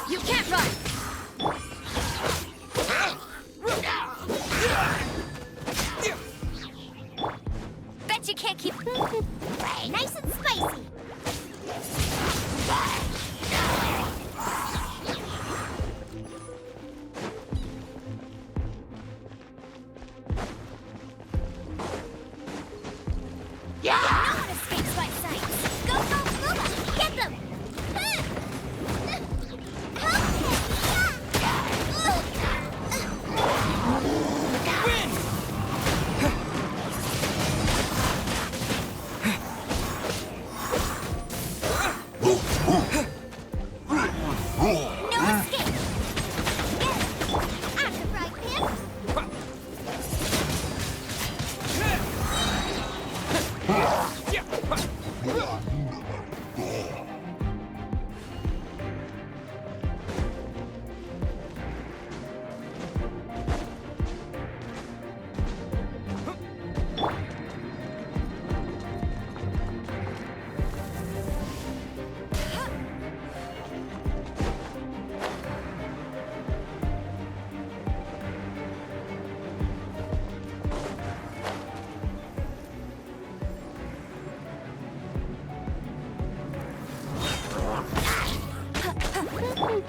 You can't run! Bet you can't keep... Nice and spicy! No one escapes my sights! Go, go, Lula! Get them!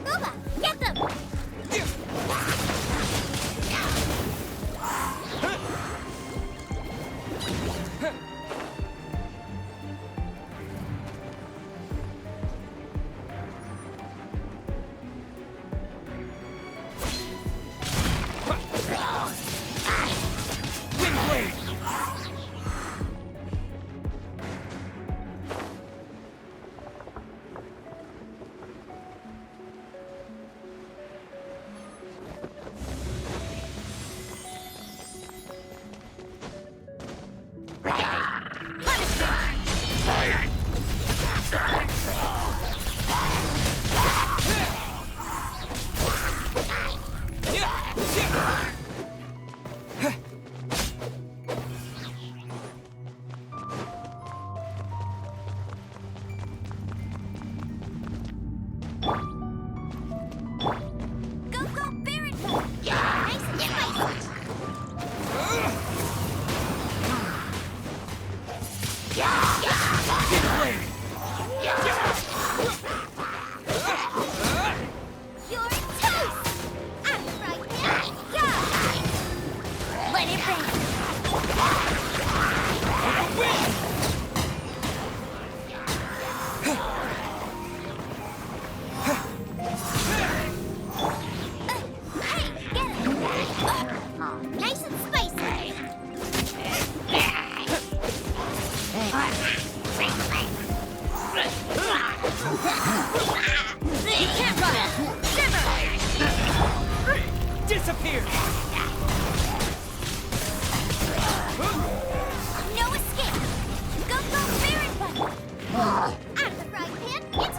Booba, get them! Disappear! No escape! Go, go, Baron Button! Out of the frying pan, it's...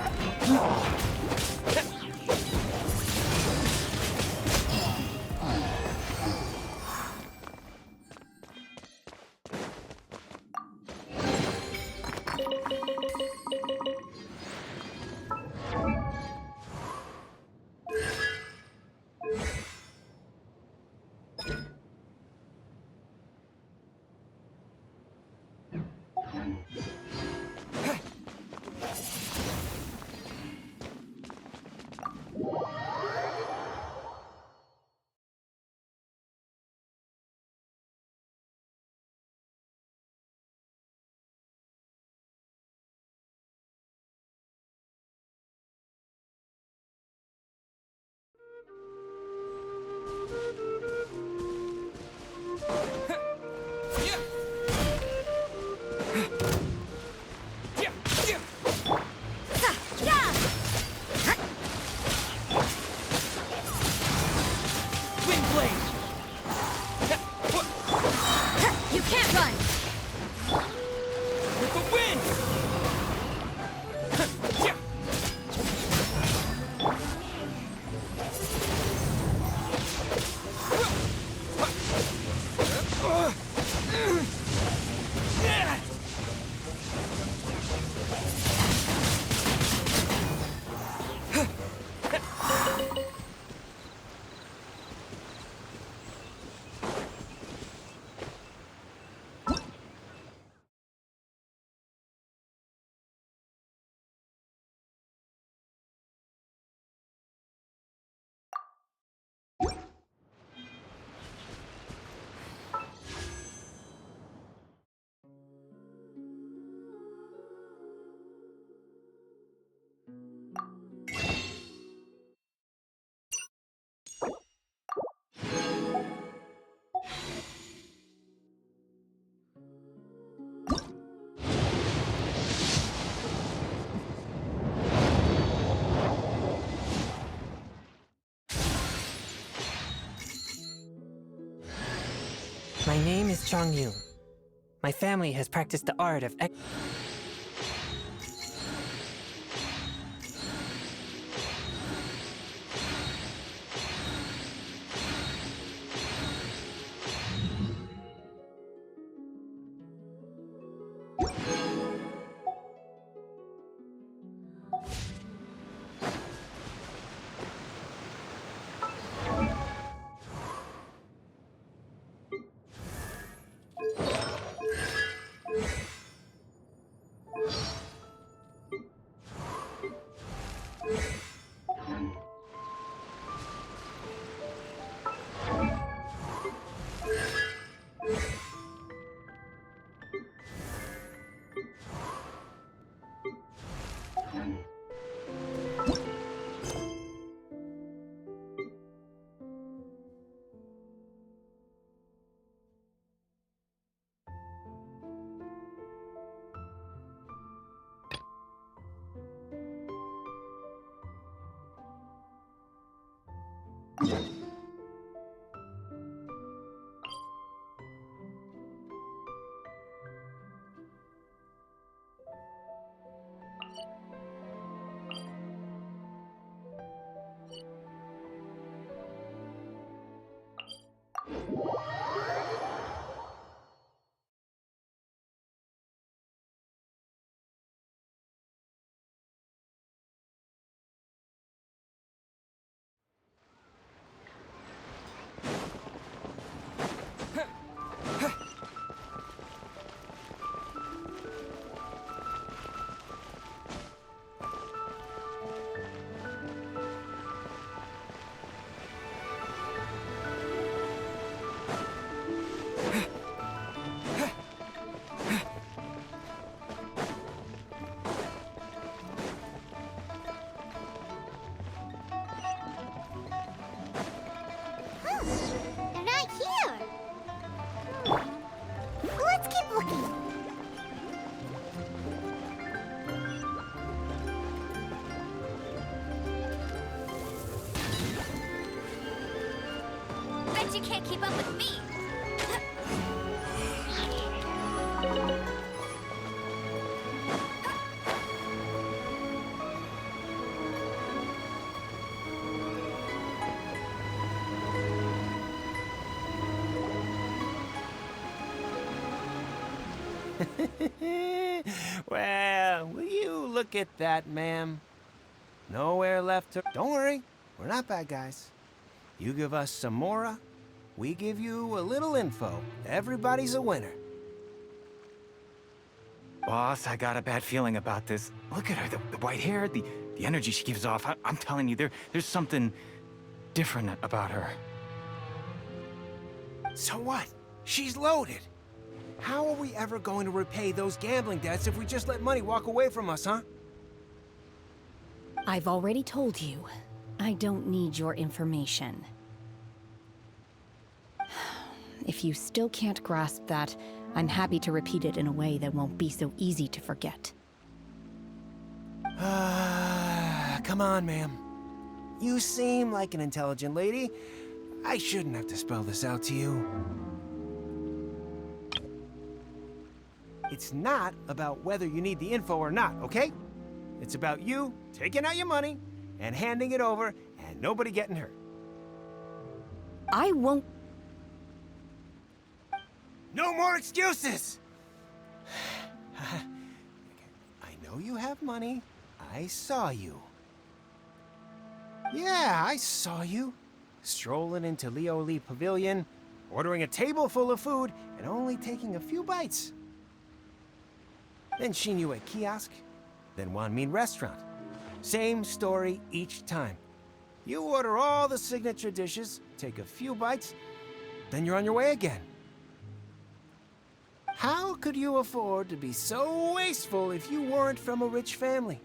My name is Chong Yoon. My family has practiced the art of They're not here. Let's keep looking. Bet you can't keep up with me. Well, will you look at that, ma'am? Nowhere left to... Don't worry, we're not bad guys. You give us some mora, we give you a little info. Everybody's a winner. Boss, I got a bad feeling about this. Look at her, the white hair, the energy she gives off. I'm telling you, there's something different about her. So what? She's loaded. How are we ever going to repay those gambling debts if we just let money walk away from us, huh? I've already told you. I don't need your information. If you still can't grasp that, I'm happy to repeat it in a way that won't be so easy to forget. Come on, ma'am. You seem like an intelligent lady. I shouldn't have to spell this out to you. It's not about whether you need the info or not, okay? It's about you taking out your money and handing it over and nobody getting hurt. I won't... No more excuses! I know you have money. I saw you. Yeah, I saw you. Strolling into Leo Lee Pavilion, ordering a table full of food, and only taking a few bites. Then Shinyu at kiosk, then Wanmin restaurant. Same story each time. You order all the signature dishes, take a few bites, then you're on your way again. How could you afford to be so wasteful if you weren't from a rich family?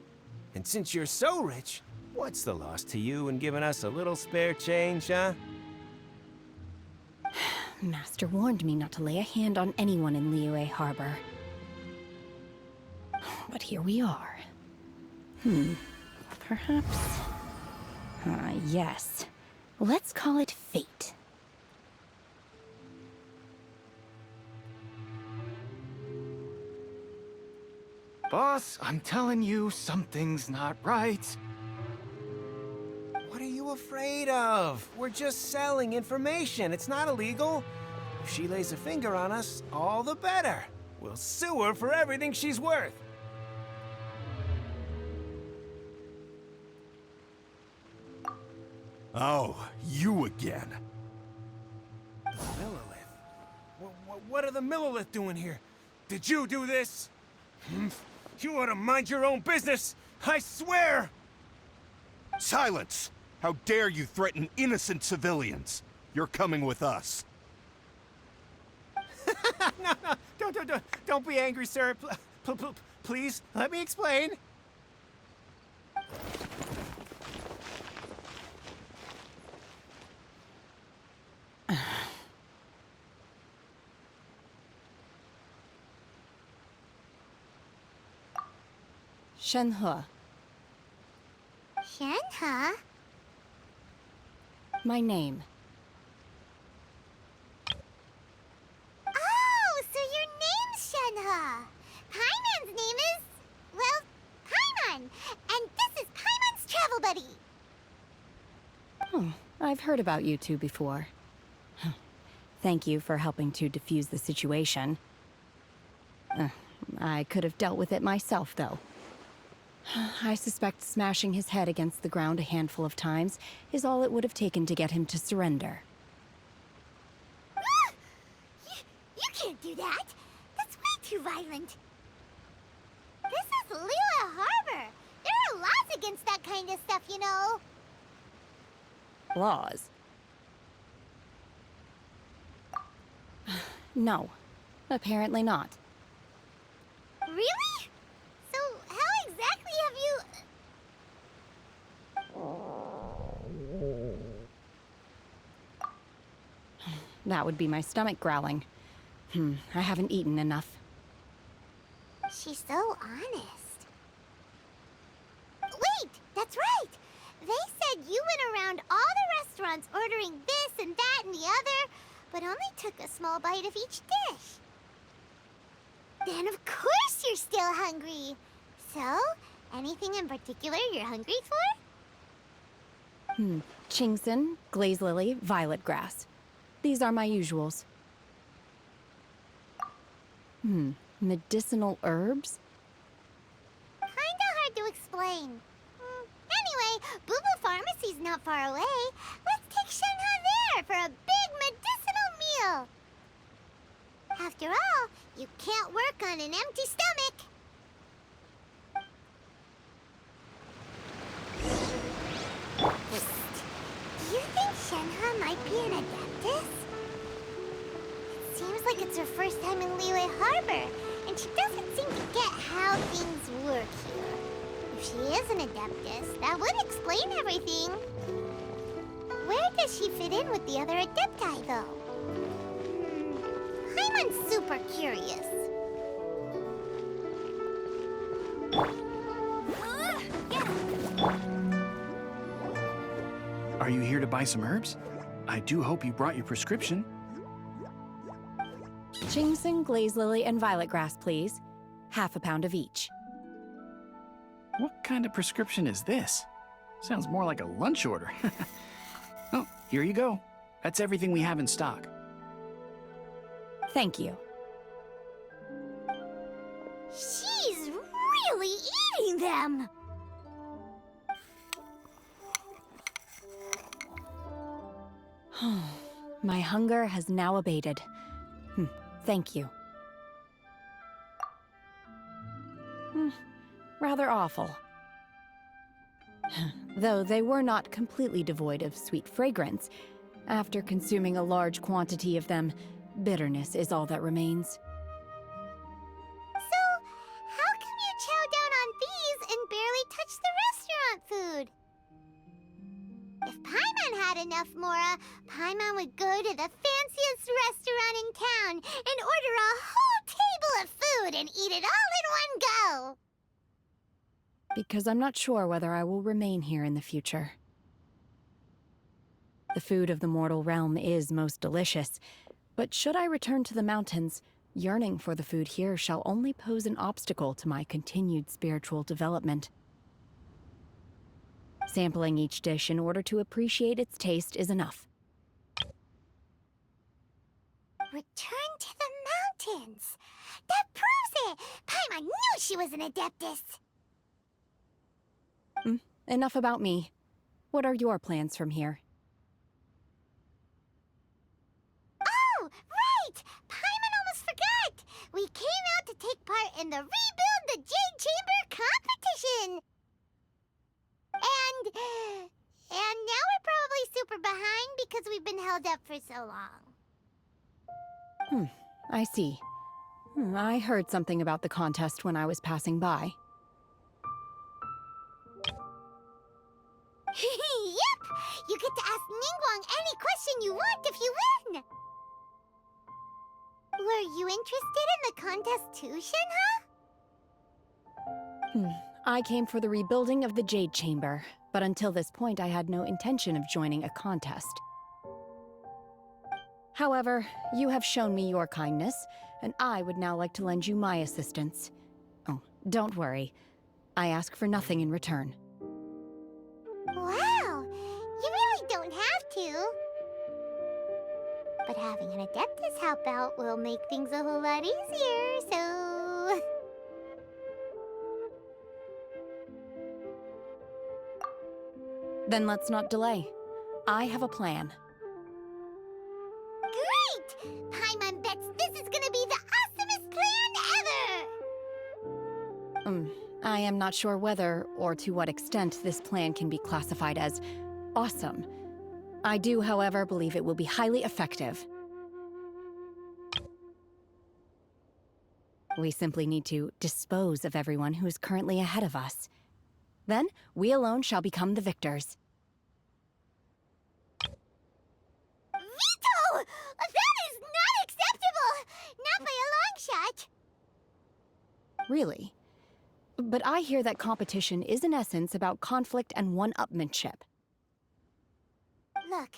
And since you're so rich, what's the loss to you in giving us a little spare change, huh? Master warned me not to lay a hand on anyone in Liyue Harbor. But here we are. Perhaps... yes. Let's call it fate. Boss, I'm telling you, something's not right. What are you afraid of? We're just selling information. It's not illegal. If she lays a finger on us, all the better. We'll sue her for everything she's worth. Oh, you again. Millilith? What are the Millilith doing here? Did you do this? You ought to mind your own business! I swear! Silence! How dare you threaten innocent civilians? You're coming with us. No, don't be angry, sir. Please, let me explain. Shenhe, Shenhe? my name. Oh, so your name's Shenhe. Paimon's name is, well, Paimon. And this is Paimon's travel buddy. Oh, I've heard about you two before. Thank you for helping to defuse the situation. I could have dealt with it myself, though. I suspect smashing his head against the ground a handful of times is all it would have taken to get him to surrender. You can't do that. That's way too violent. This is Lila Harbor. There are laws against that kind of stuff, you know. Laws? No, apparently not. Really? So how exactly have you... That would be my stomach growling. I haven't eaten enough. She's so honest. Wait, that's right. They said you went around all the restaurants ordering this and that and the other, but only took a small bite of each dish. Then of course you're still hungry. So, anything in particular you're hungry for? Chingson, glaze lily, violet grass. These are my usuals. Medicinal herbs? Kinda hard to explain. Anyway, Boo Boo Pharmacy's not far away. Let's take Shenhe there for a big medicinal meal. After all, you can't work on an empty stomach. Do you think Shenhe might be an adeptus? It seems like it's her first time in Liyue Harbor, and she doesn't seem to get how things work here. If she is an adeptus, that would explain everything. Where does she fit in with the other adepti, though? I'm super curious. Are you here to buy some herbs? I do hope you brought your prescription. Chingson, glaze lily, and violet grass, please. Half a pound of each. What kind of prescription is this? Sounds more like a lunch order. Oh, here you go. That's everything we have in stock. Thank you. She's really eating them! My hunger has now abated. Thank you. Rather awful. Though they were not completely devoid of sweet fragrance, after consuming a large quantity of them, bitterness is all that remains. So, how come you chow down on these and barely touch the restaurant food? If Paimon had enough mora, Paimon would go to the fanciest restaurant in town and order a whole table of food and eat it all in one go. Because I'm not sure whether I will remain here in the future. The food of the mortal realm is most delicious, but should I return to the mountains, Yearning for the food here shall only pose an obstacle to my continued spiritual development. Sampling each dish in order to appreciate its taste is enough. Return to the mountains. That proves it. Paimon knew she was an Adeptus. Enough about me. What are your plans from here? Oh, right! Paimon almost forgot! We came out to take part in the Rebuild the Jade Chamber competition! And now we're probably super behind because we've been held up for so long. I see. I heard something about the contest when I was passing by. Yep! You get to ask Ningguang any question you want if you win! Were you interested in the contest too, Shenhe? I came for the rebuilding of the Jade Chamber, but until this point I had no intention of joining a contest. However, you have shown me your kindness, and I would now like to lend you my assistance. Oh, don't worry. I ask for nothing in return. Wow! You really don't have to. But having an Adeptus help out will make things a whole lot easier, so... Then let's not delay. I have a plan. Great! Paimon bets this is gonna be the awesomest plan ever! I am not sure whether or to what extent this plan can be classified as awesome. I do, however, believe it will be highly effective. We simply need to dispose of everyone who is currently ahead of us. Then, we alone shall become the victors. Veto! That is not acceptable! Not by a long shot! Really? But I hear that competition is in essence about conflict and one-upmanship. Look,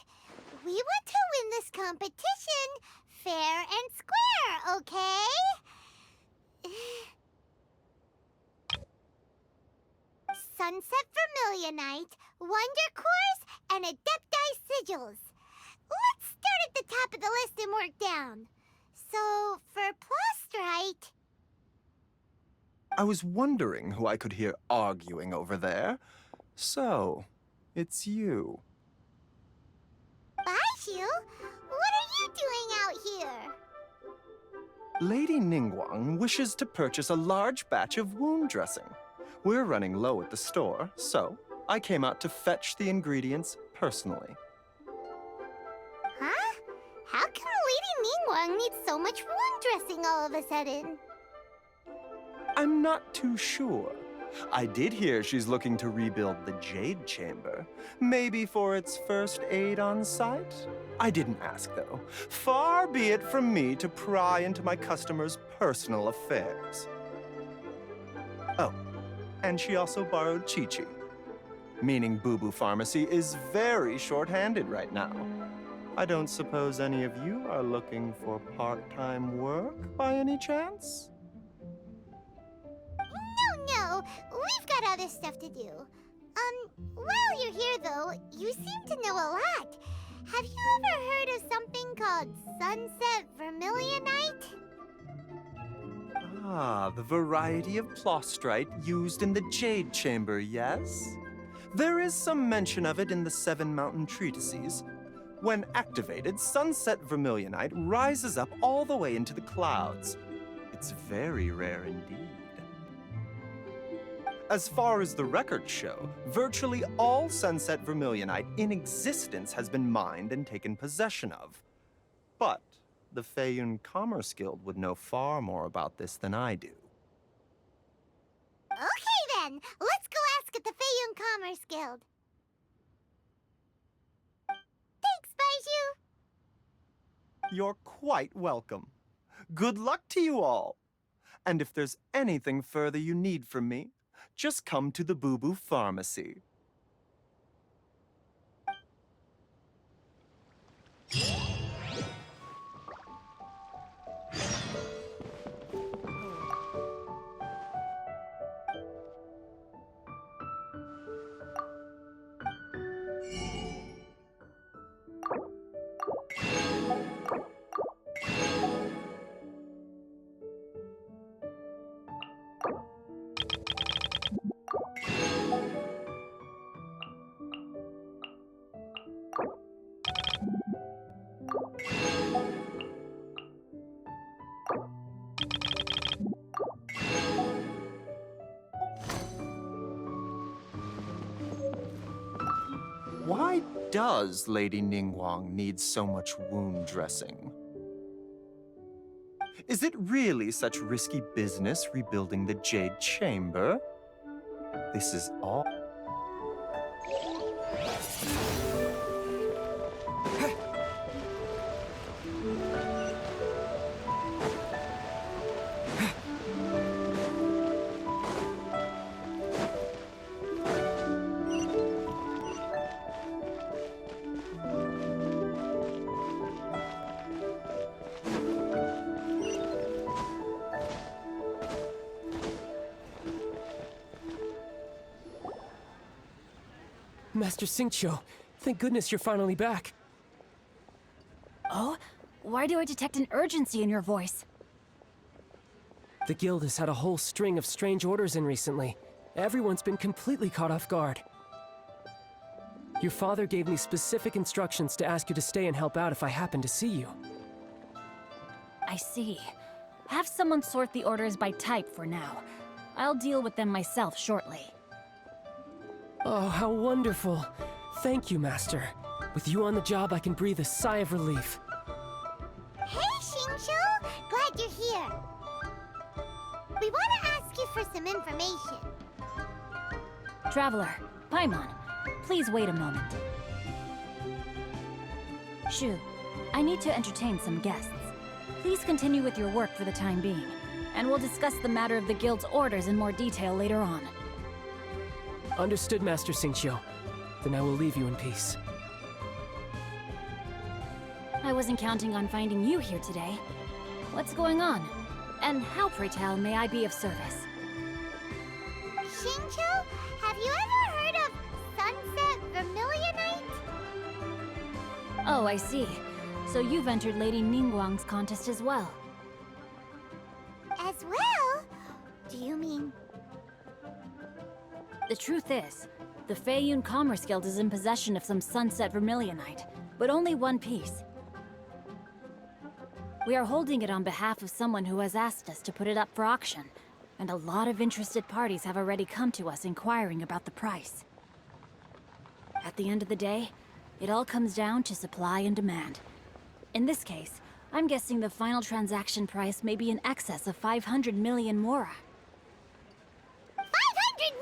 we want to win this competition fair and square, okay? Sunset Vermilionite, Wonder Cores, and Adepti Sigils. Let's start at the top of the list and work down. So, for Plostrite... I was wondering who I could hear arguing over there. So, it's you. Baishu, what are you doing out here? Lady Ningguang wishes to purchase a large batch of wound dressing. We're running low at the store, so I came out to fetch the ingredients personally. Huh? How come Lady Ningguang needs so much wound dressing all of a sudden? I'm not too sure. I did hear she's looking to rebuild the Jade Chamber. Maybe for its first aid on site? I didn't ask, though. Far be it from me to pry into my customers' personal affairs. Oh, and she also borrowed Chi-Chi. Meaning Boo Boo Pharmacy is very short-handed right now. I don't suppose any of you are looking for part-time work by any chance? No, we've got other stuff to do. While you're here though, you seem to know a lot. Have you ever heard of something called Sunset Vermilionite? Ah, the variety of plostrite used in the Jade Chamber, yes? There is some mention of it in the Seven Mountain Treatises. When activated, Sunset Vermilionite rises up all the way into the clouds. It's very rare indeed. As far as the records show, virtually all Sunset Vermilionite in existence has been mined and taken possession of. But the Feiyun Commerce Guild would know far more about this than I do. Okay then, let's go ask at the Feiyun Commerce Guild. Thanks, Baiju. You're quite welcome. Good luck to you all. And if there's anything further you need from me, just come to the Boo Boo Pharmacy. Why does Lady Ningguang need so much wound dressing? Is it really such risky business rebuilding the Jade Chamber? This is all. Master Xingqiu, thank goodness you're finally back. Oh? Why do I detect an urgency in your voice? The guild has had a whole string of strange orders in recently. Everyone's been completely caught off guard. Your father gave me specific instructions to ask you to stay and help out if I happen to see you. I see. Have someone sort the orders by type for now. I'll deal with them myself shortly. Oh, how wonderful. Thank you, Master. With you on the job, I can breathe a sigh of relief. Hey, Xingqiu! Glad you're here. We want to ask you for some information. Traveler, Paimon, please wait a moment. Shu, I need to entertain some guests. Please continue with your work for the time being, and we'll discuss the matter of the guild's orders in more detail later on. Understood, Master Xingqiu. Then I will leave you in peace. I wasn't counting on finding you here today. What's going on? And how, pray tell, may I be of service? Xingqiu, have you ever heard of Sunset Vermilionite? Oh, I see. So you've entered Lady Ningguang's contest as well. As well? Do you mean... The truth is, the Feiyun Commerce Guild is in possession of some Sunset Vermilionite, but only one piece. We are holding it on behalf of someone who has asked us to put it up for auction, and a lot of interested parties have already come to us inquiring about the price. At the end of the day, it all comes down to supply and demand. In this case, I'm guessing the final transaction price may be in excess of 500 million mora. 500 million?!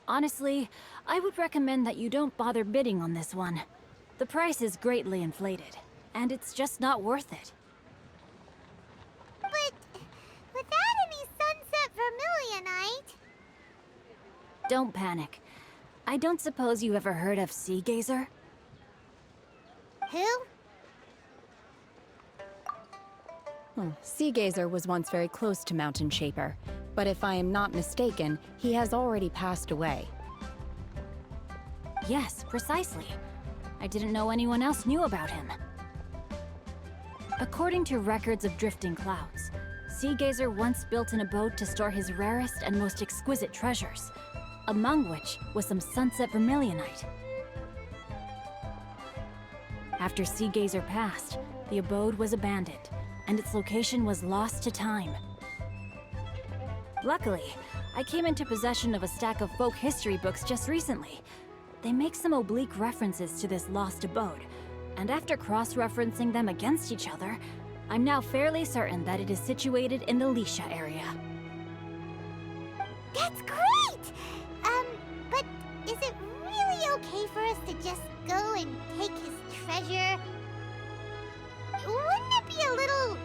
Honestly, I would recommend that you don't bother bidding on this one. The price is greatly inflated, and it's just not worth it. But without any Sunset Vermilionite... Don't panic. I don't suppose you ever heard of Sea Gazer? Who? Sea Gazer was once very close to Mountain Shaper, but if I am not mistaken, he has already passed away. Yes, precisely. I didn't know anyone else knew about him. According to records of drifting clouds, Sea Gazer once built an abode to store his rarest and most exquisite treasures, among which was some Sunset Vermilionite. After Sea Gazer passed, the abode was abandoned, and its location was lost to time. Luckily, I came into possession of a stack of folk history books just recently. They make some oblique references to this lost abode, and after cross-referencing them against each other, I'm now fairly certain that it is situated in the Lisha area. That's great! But is it really okay for us to just go and take his treasure? Wouldn't it be a little,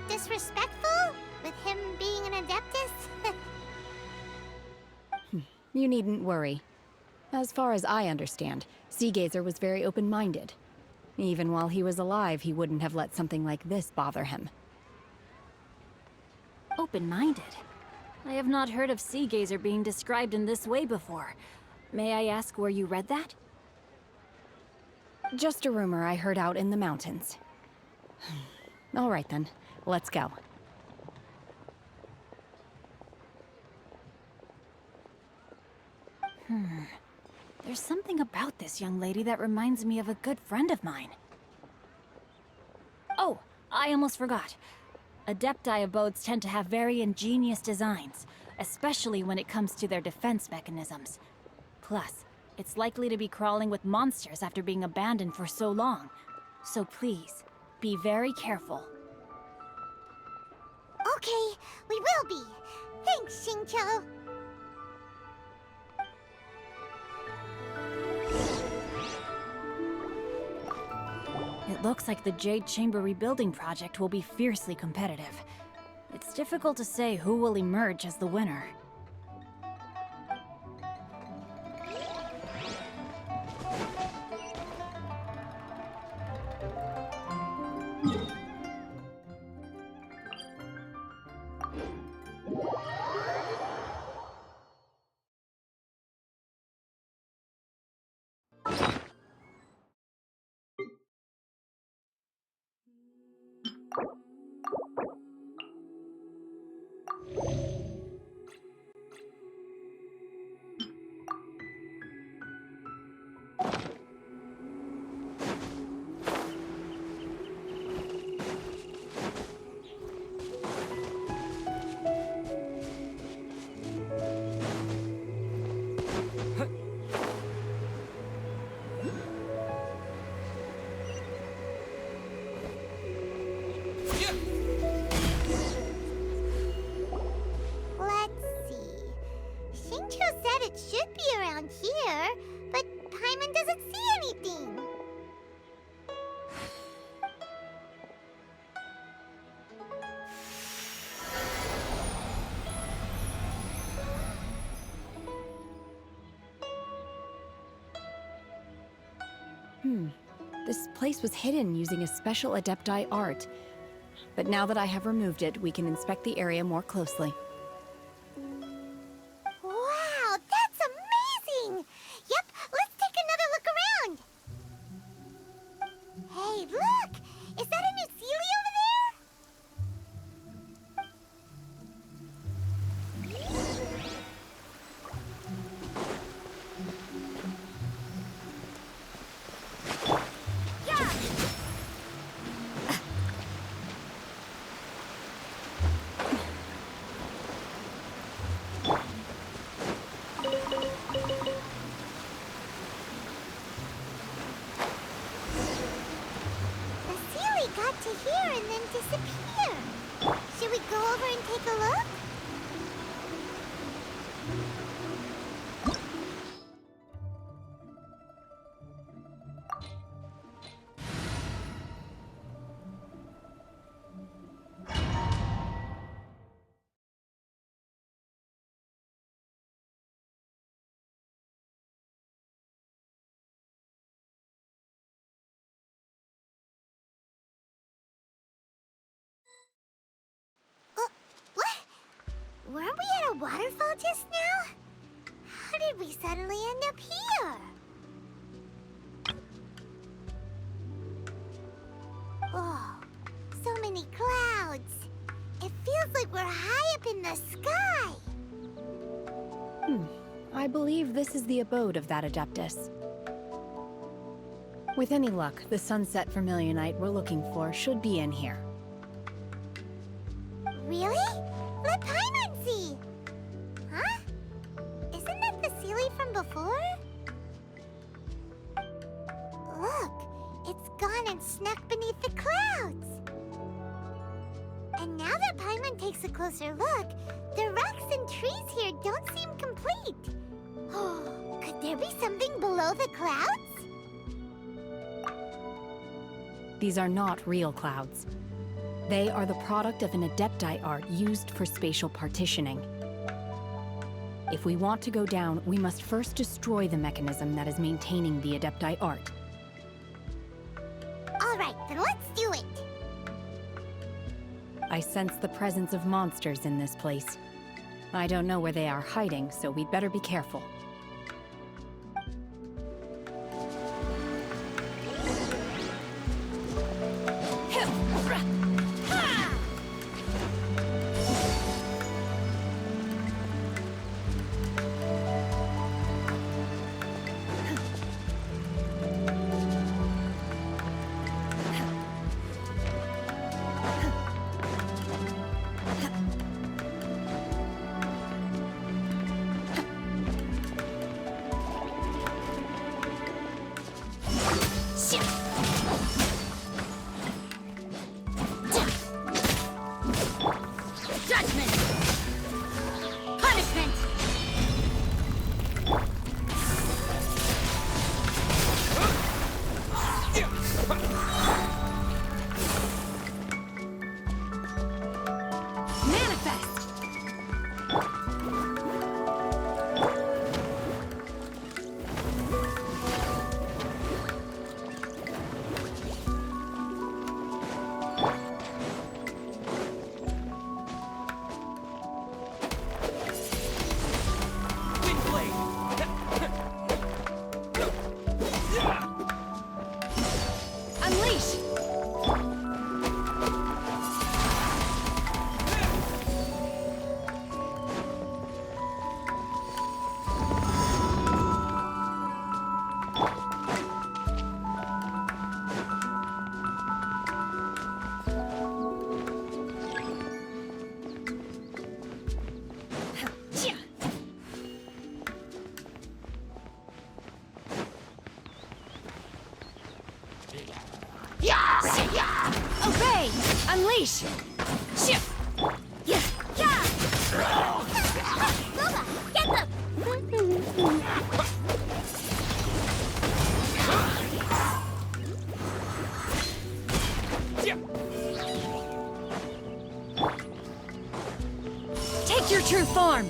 disrespectful? With him being an Adeptus? You needn't worry. As far as I understand, Sea Gazer was very open-minded. Even while he was alive, he wouldn't have let something like this bother him. Open-minded? I have not heard of Sea Gazer being described in this way before. May I ask where you read that? Just a rumor I heard out in the mountains. All right then, let's go. There's something about this young lady that reminds me of a good friend of mine. Oh, I almost forgot. Adepti abodes tend to have very ingenious designs, especially when it comes to their defense mechanisms. Plus, it's likely to be crawling with monsters after being abandoned for so long. So please, be very careful. Okay, we will be. Thanks, Xingqiu. It looks like the Jade Chamber rebuilding project will be fiercely competitive. It's difficult to say who will emerge as the winner. Let's see. Xingqiu said it should be around here, but Paimon doesn't see anything. This place was hidden using a special Adepti art. But now that I have removed it, we can inspect the area more closely. Wow, that's amazing! Yep, let's take another look around. Hey, look! Is that a new Sealy over there? The Sealy got to here and then disappear. Should we go over and take a look? What? Weren't we at a waterfall just now? How did we suddenly end up here? Oh, so many clouds. It feels like we're high up in the sky. I believe this is the abode of that Adeptus. With any luck, the sunset Vermilionite we're looking for should be in here. Really? Let Paimon see! Huh? Isn't that the Sealy from before? Look, it's gone and snuck beneath the clouds. And now that Paimon takes a closer look, the rocks and trees here don't seem complete. Oh, could there be something below the clouds? These are not real clouds. They are the product of an Adepti art used for spatial partitioning. If we want to go down, we must first destroy the mechanism that is maintaining the Adepti art. All right, then let's do it. I sense the presence of monsters in this place. I don't know where they are hiding, so we'd better be careful. Obey! Unleash! Shit! Yeah! Yeah! Lola, get them! Take your true form!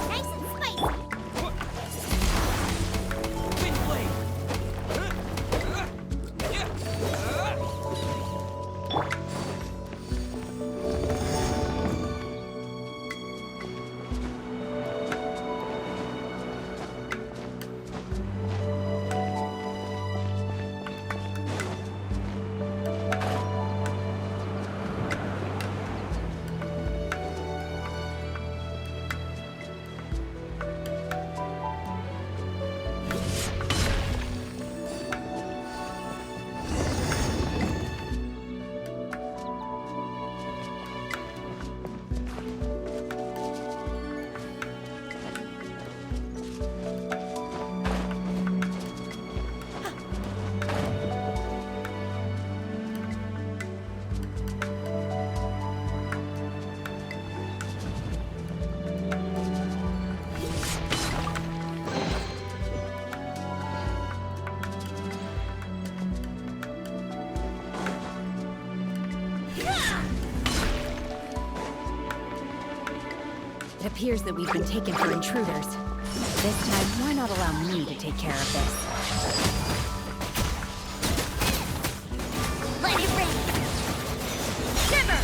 Nice and spicy. It appears that we've been taken for intruders. This time, why not allow me to take care of this? Let it rain. Shiver!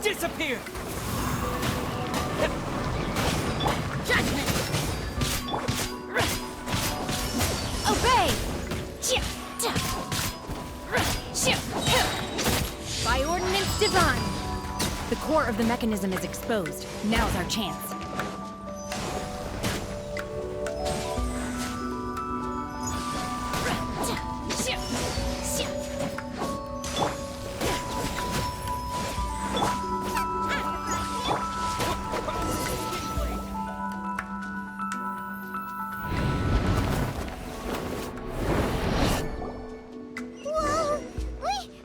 Disappear! Judgment! Obey! By ordinance divine! The core of the mechanism is exposed. Now's our chance. Whoa!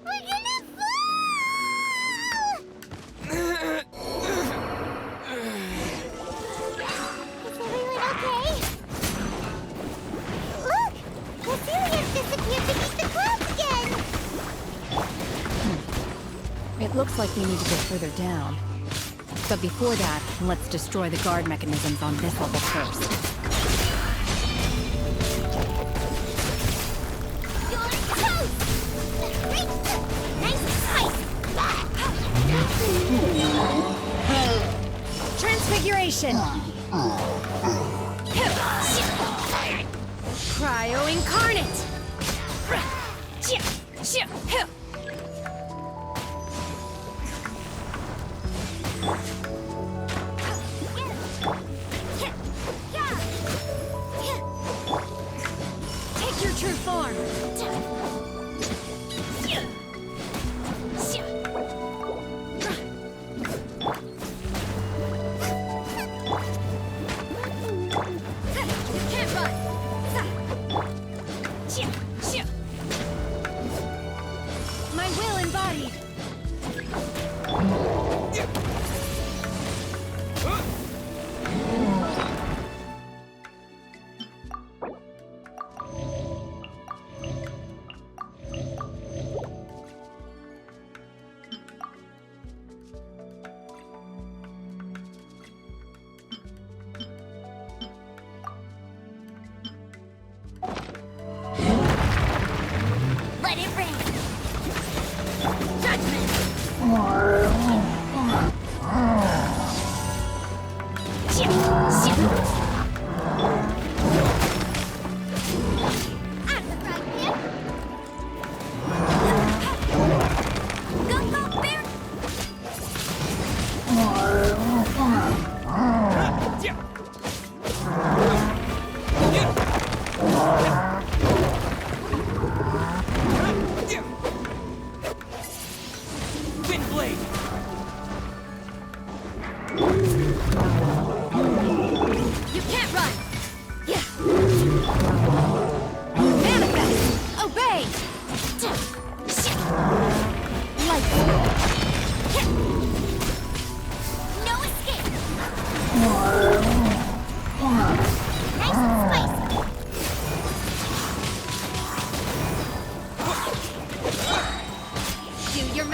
We're gonna fall! Is everyone okay? Look! Cecilia's disappeared beneath the clouds again! It looks like we need to go further down. But before that, let's destroy the guard mechanisms on this level first. You're toast! Nice and spicy! Transfiguration! Cryo incarnate! Take your true form! Can't run! My will embodied! Let it rain!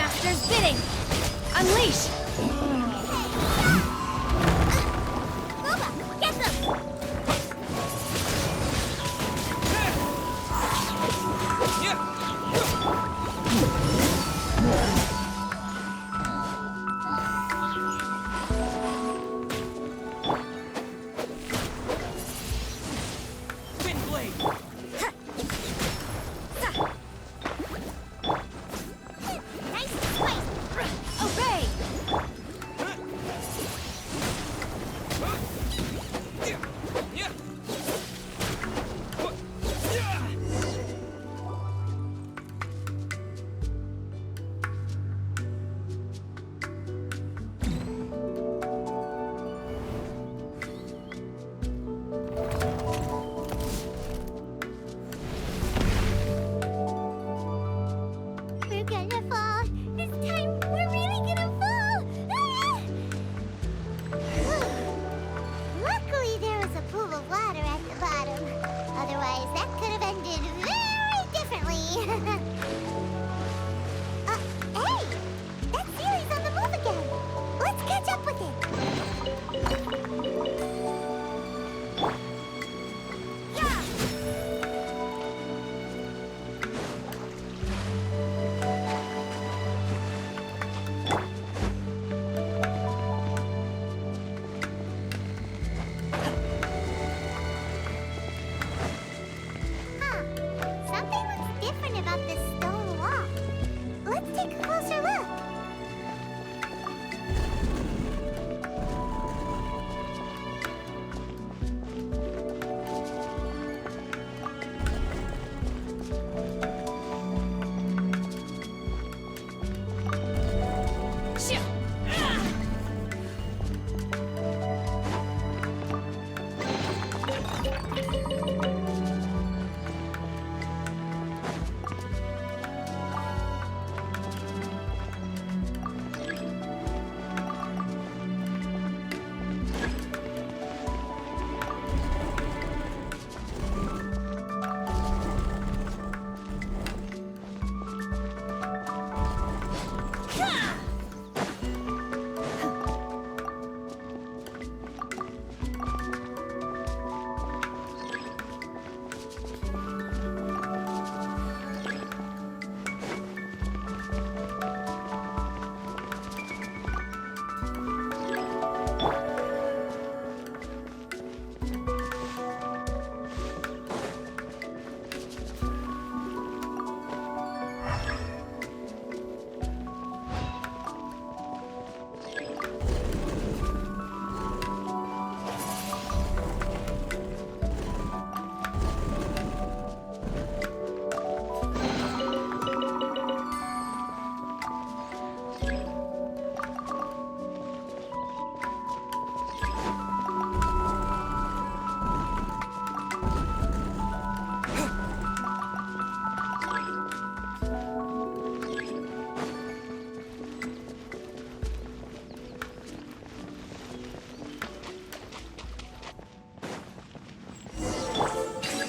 master's bidding! Unleash! Boba, get them! Nice slice! Obey! We're gonna fall. This time, we're really gonna fall. Ah! Luckily, there was a pool of water at the bottom. Otherwise, that could have ended very differently. Hey! That Sealy's on the move again. Let's catch up with him. Yeah! Huh. Something looks different about this stone wall. Let's take a closer look.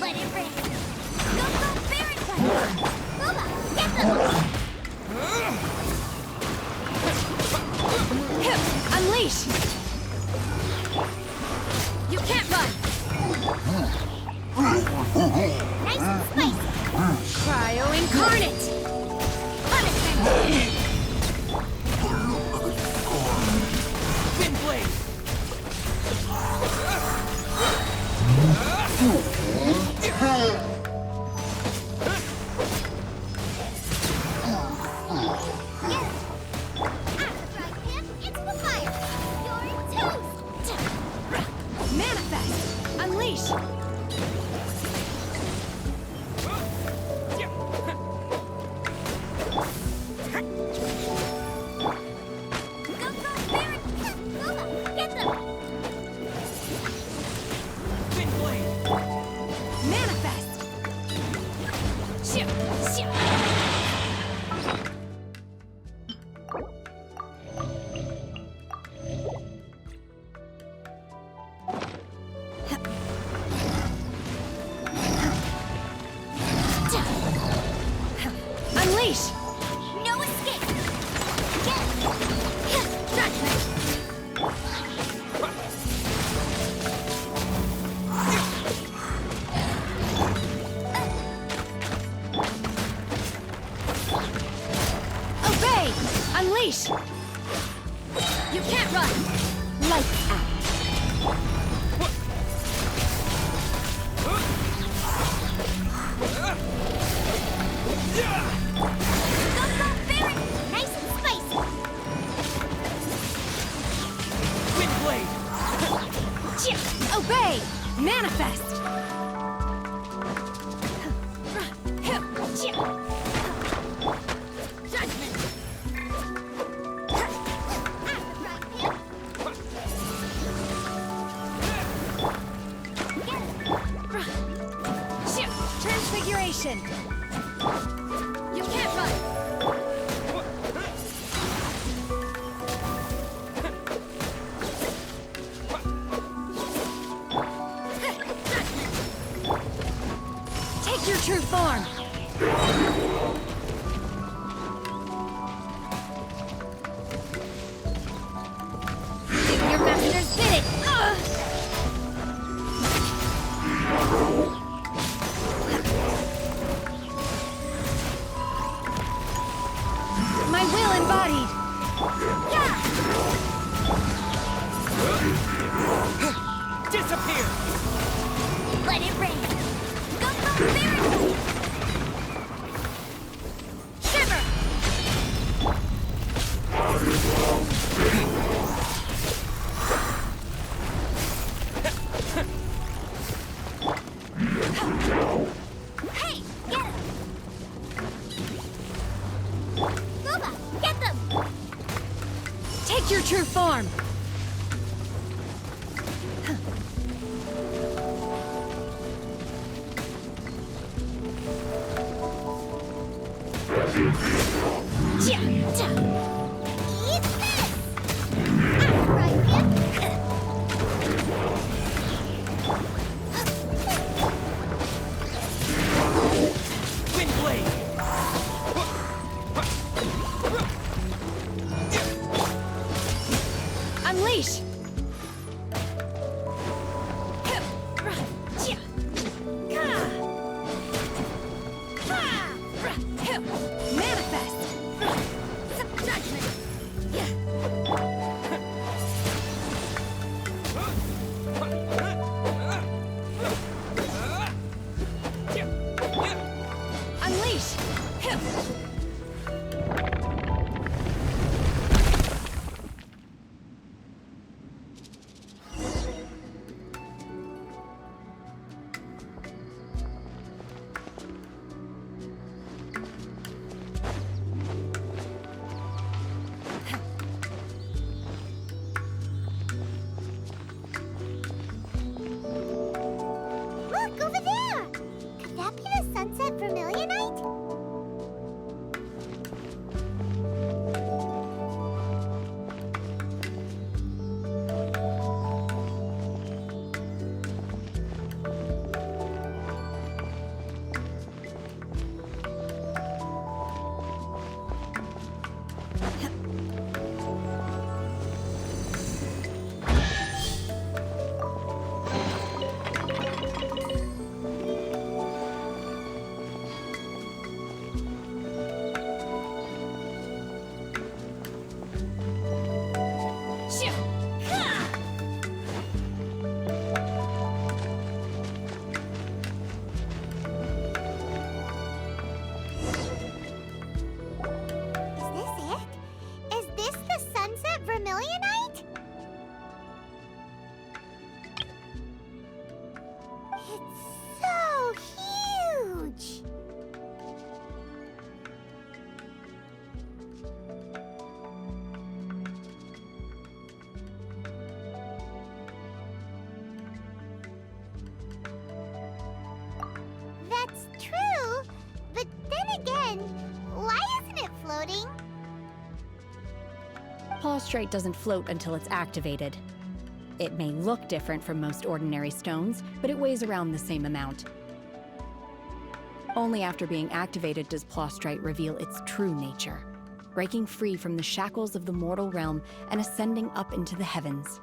Let it rip. Go, go, Barracuda! Boba, get them! Unleash! You can't run! Nice and spicy! Cryo incarnate! Punishment! Wind blade! It's the fire! You're toast! Manifest! Unleash! Obey! Unleash! You can't run! Lights out. Nice and spicy. Windblade! Obey! Manifest! Judgment. Transfiguration! You can't run! Take your true form! Do your master's bidding! My will embodied! Disappear! Let it rain. Go, Barry! Shiver! Hey, get him! Luba, get them! Take your true form! Eat this! Right, Windblade! Unleash! Manifest! Judgment! Unleash! Look, over there! Could that be the sunset vermilionite? Is this the sunset vermilionite? It's so huge! That's true, but then again, why isn't it floating? Prostrate doesn't float until it's activated. It may look different from most ordinary stones, but it weighs around the same amount. Only after being activated does Prostrate reveal its true nature, breaking free from the shackles of the mortal realm and ascending up into the heavens.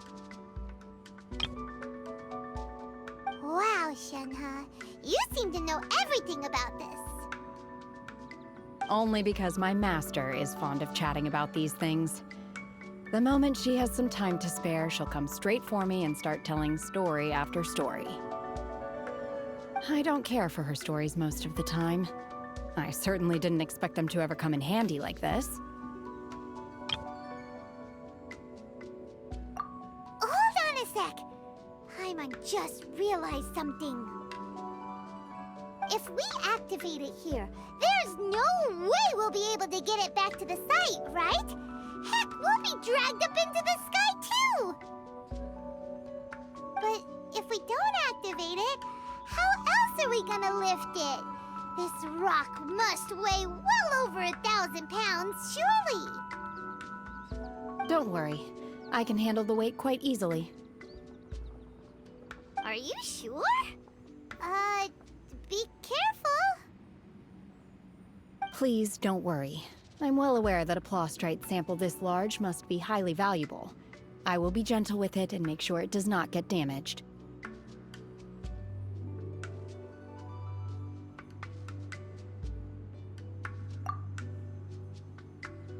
Wow, Shenhe, you seem to know everything about this. Only because my master is fond of chatting about these things. The moment she has some time to spare, she'll come straight for me and start telling story after story. I don't care for her stories most of the time. I certainly didn't expect them to ever come in handy like this. Hold on a sec! Paimon just realized something. If we activate it here, there's no way we'll be able to get it back to the site, right? Heck, we'll be dragged up into the sky too! But if we don't activate it, how else are we gonna lift it? This rock must weigh well over 1,000 pounds, surely! Don't worry. I can handle the weight quite easily. Are you sure? Be careful! Please don't worry. I'm well aware that a Plostrite sample this large must be highly valuable. I will be gentle with it and make sure it does not get damaged.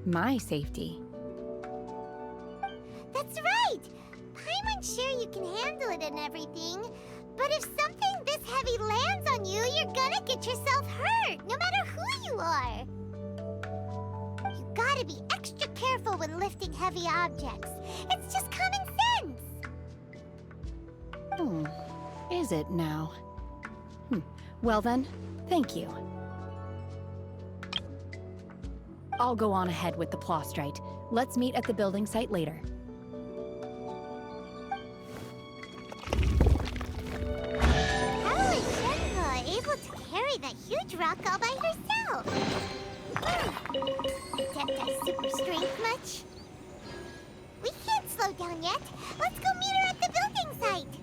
My safety. That's right! Paimon's sure you can handle it and everything, but if something this heavy lands on you, you're gonna get yourself hurt, no matter who you are! You gotta be extra careful when lifting heavy objects. It's just common sense! Is it now? Well then, thank you. I'll go on ahead with the Plostrite. Let's meet at the building site later. How is Shenhe able to carry that huge rock all by herself? Adepti super strength much? We can't slow down yet. Let's go meet her at the building site.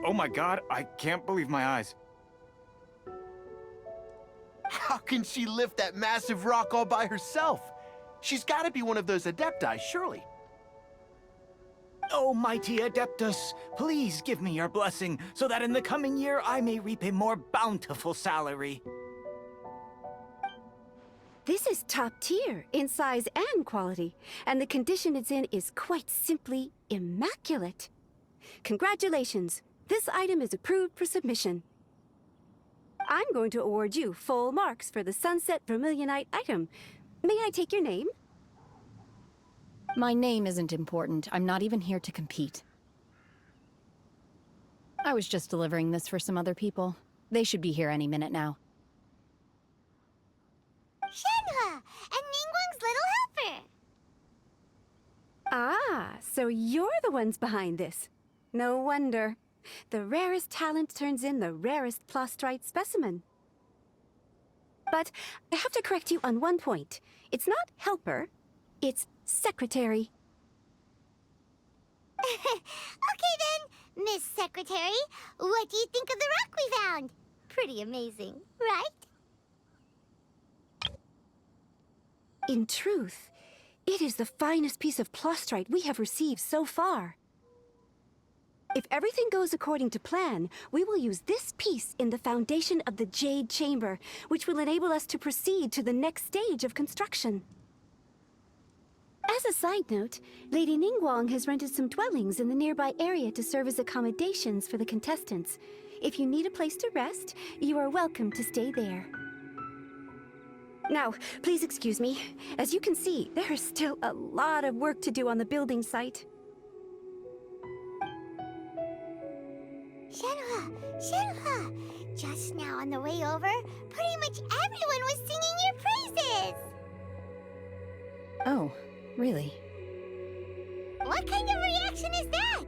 Oh my god, I can't believe my eyes. How can she lift that massive rock all by herself? She's gotta be one of those Adepti, surely. Oh, mighty Adeptus, please give me your blessing, so that in the coming year I may reap a more bountiful salary. This is top tier in size and quality, and the condition it's in is quite simply immaculate. Congratulations, this item is approved for submission. I'm going to award you full marks for the Sunset Vermilionite item. May I take your name? My name isn't important. I'm not even here to compete. I was just delivering this for some other people. They should be here any minute now. Shenhe! And Ningguang's little helper! Ah, so you're the ones behind this. No wonder. The rarest talent turns in the rarest Plostrite specimen. But I have to correct you on one point. It's not helper, It's secretary. Okay then, Miss Secretary, what do you think of the rock we found? Pretty amazing, right? In truth, it is the finest piece of plustrite we have received so far. If everything goes according to plan, we will use this piece in the foundation of the Jade Chamber, which will enable us to proceed to the next stage of construction. As a side note, Lady Ningguang has rented some dwellings in the nearby area to serve as accommodations for the contestants. If you need a place to rest, you are welcome to stay there. Now, please excuse me. As you can see, there is still a lot of work to do on the building site. Shenhua! Just now on the way over, pretty much everyone was singing your praises! Oh, really? What kind of reaction is that?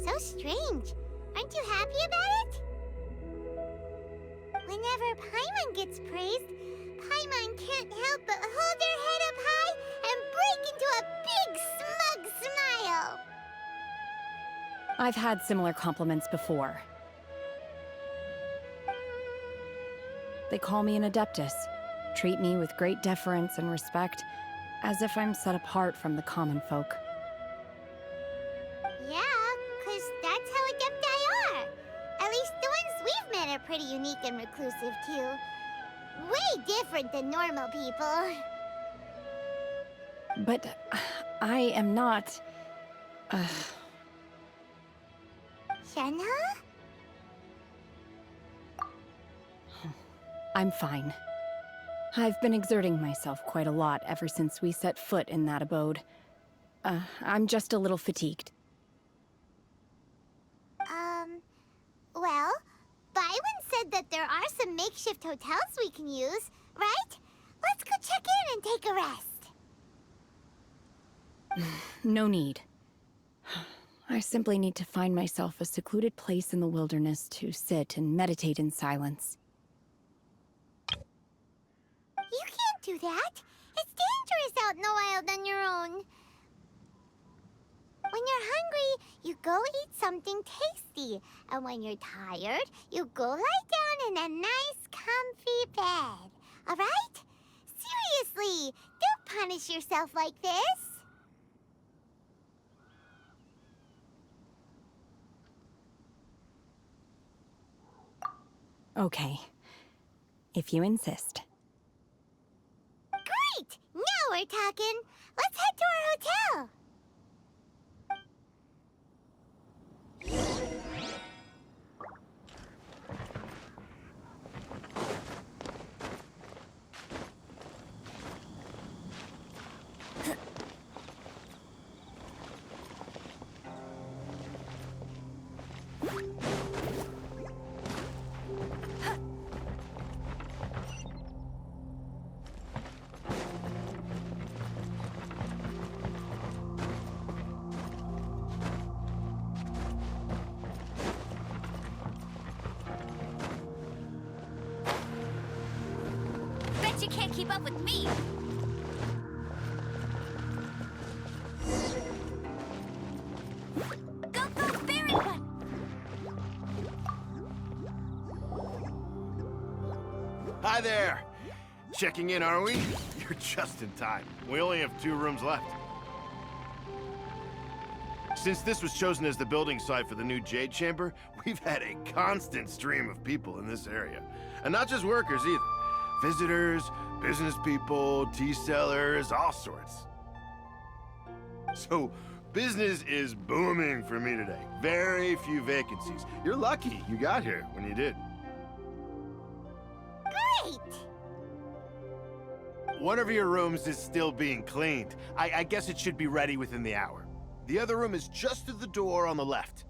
So strange. Aren't you happy about it? Whenever Paimon gets praised, Paimon can't help but hold her head up high and break into a big smug smile. I've had similar compliments before. They call me an adeptus, treat me with great deference and respect, as if I'm set apart from the common folk. Yeah, 'cause that's how Adepti are. At least the ones we've met are pretty unique and reclusive, too. Way different than normal people. But I am not... Shenhua? I'm fine. I've been exerting myself quite a lot ever since we set foot in that abode. I'm just a little fatigued. Well, Byron said that there are some makeshift hotels we can use, right? Let's go check in and take a rest. No need. I simply need to find myself a secluded place in the wilderness to sit and meditate in silence. You can't do that. It's dangerous out in the wild on your own. When you're hungry, you go eat something tasty. And when you're tired, you go lie down in a nice, comfy bed. All right? Seriously, don't punish yourself like this. Okay. If you insist. Great! Now we're talking. Let's head to our hotel. Bet you can't keep up with me! Go, fairy one! Hi there! Checking in, are we? You're just in time. We only have 2 rooms left. Since this was chosen as the building site for the new Jade Chamber, we've had a constant stream of people in this area. And not just workers either. Visitors, business people, tea sellers, all sorts. So, business is booming for me today. Very few vacancies. You're lucky you got here when you did. Great! One of your rooms is still being cleaned. I guess it should be ready within the hour. The other room is just through the door on the left.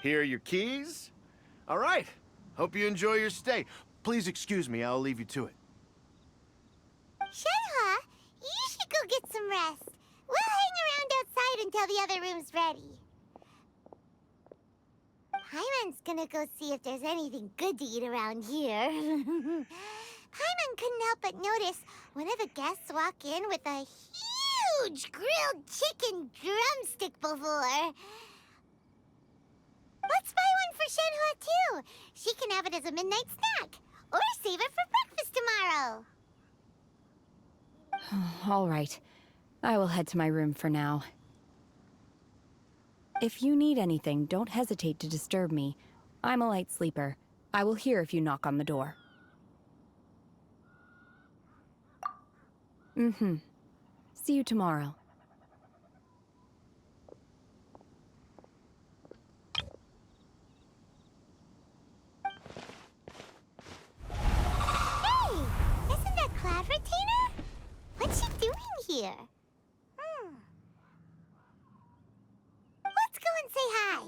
Here are your keys. All right. Hope you enjoy your stay. Please excuse me, I'll leave you to it. Shenhua, you should go get some rest. We'll hang around outside until the other room's ready. Paimon's gonna go see if there's anything good to eat around here. Paimon couldn't help but notice one of the guests walk in with a huge grilled chicken drumstick before. Let's buy one for Shenhua too. She can have it as a midnight snack. Or save it for breakfast tomorrow. All right. I will head to my room for now. If you need anything, don't hesitate to disturb me. I'm a light sleeper. I will hear if you knock on the door. See you tomorrow. Hey! Isn't that Cloud Retainer? What's she doing here? Let's go and say hi.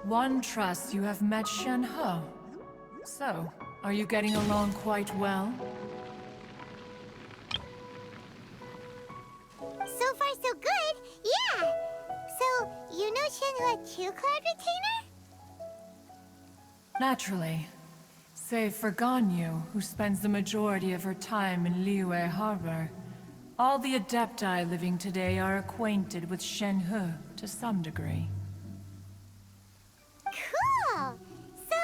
One trusts you have met Shenhe. So, are you getting along quite well? So far, so good. Yeah. So, you know Shenhua too, Cloud Retainer? Naturally. Save for Ganyu, who spends the majority of her time in Liyue Harbor. All the Adepti living today are acquainted with Shenhe to some degree. Cool. So,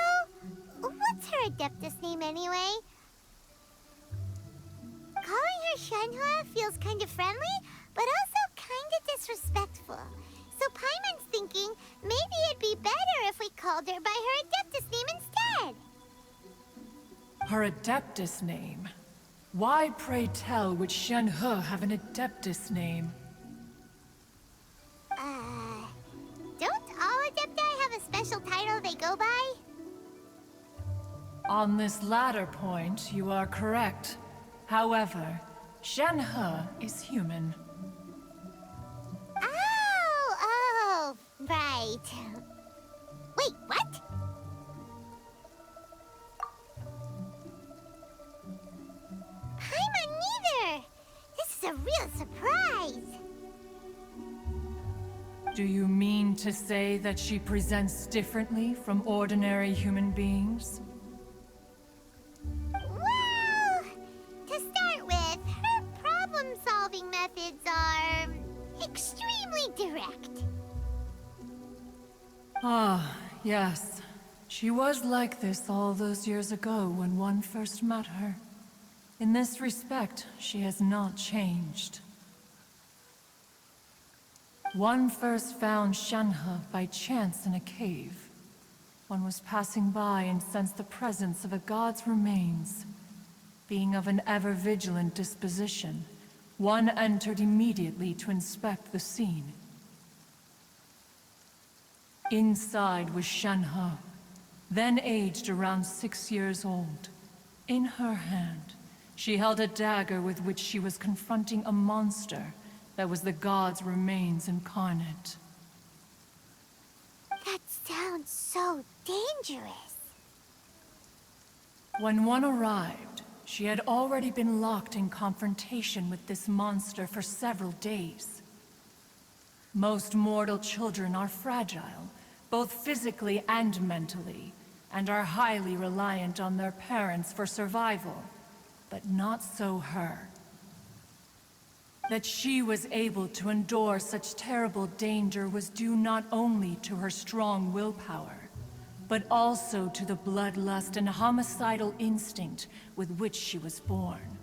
what's her Adeptus name anyway? Calling her Shenhua feels kind of friendly, but also kind of disrespectful. So Paimon's thinking maybe it'd be better if we called her by her Adeptus name instead. Her Adeptus name? Why, pray tell, would Shenhe have an Adeptus name? Don't all Adepti have a special title they go by? On this latter point, you are correct. However, Shenhe is human. Oh, right. Wait, what? Paimon neither! This is a real surprise! Do you mean to say that she presents differently from ordinary human beings? Well, to start with, her problem-solving methods are extremely direct. Ah, yes. She was like this all those years ago when one first met her. In this respect, she has not changed. One first found Shenhe by chance in a cave. One was passing by and sensed the presence of a god's remains. Being of an ever-vigilant disposition, one entered immediately to inspect the scene. Inside was Shenhe, then aged around 6 years old. In her hand, she held a dagger with which she was confronting a monster that was the god's remains incarnate. That sounds so dangerous. When one arrived, she had already been locked in confrontation with this monster for several days. Most mortal children are fragile, both physically and mentally, and are highly reliant on their parents for survival. But not so her. That she was able to endure such terrible danger was due not only to her strong willpower, but also to the bloodlust and homicidal instinct with which she was born.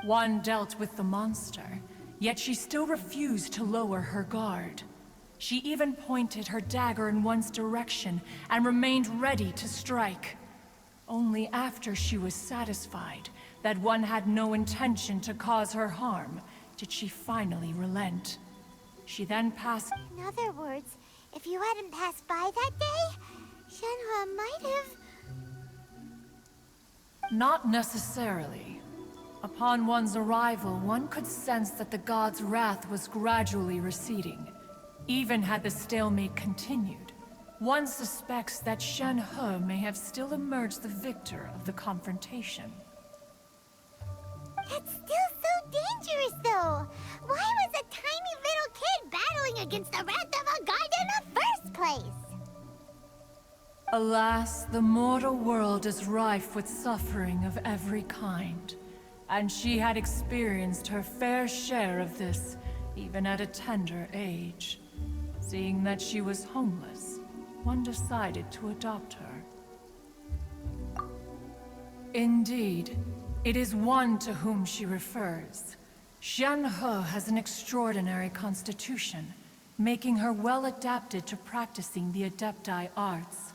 One dealt with the monster, yet she still refused to lower her guard. She even pointed her dagger in one's direction and remained ready to strike. Only after she was satisfied that one had no intention to cause her harm did she finally relent. She then passed... In other words, if you hadn't passed by that day, Shenhe might have... Not necessarily. Upon one's arrival, one could sense that the god's wrath was gradually receding. Even had the stalemate continued, one suspects that Shenhe may have still emerged the victor of the confrontation. That's still so dangerous, though! Why was a tiny little kid battling against the wrath of a god in the first place? Alas, the mortal world is rife with suffering of every kind. And she had experienced her fair share of this, even at a tender age. Seeing that she was homeless, one decided to adopt her. Indeed, it is one to whom she refers. Shenhe has an extraordinary constitution, making her well adapted to practicing the Adepti arts.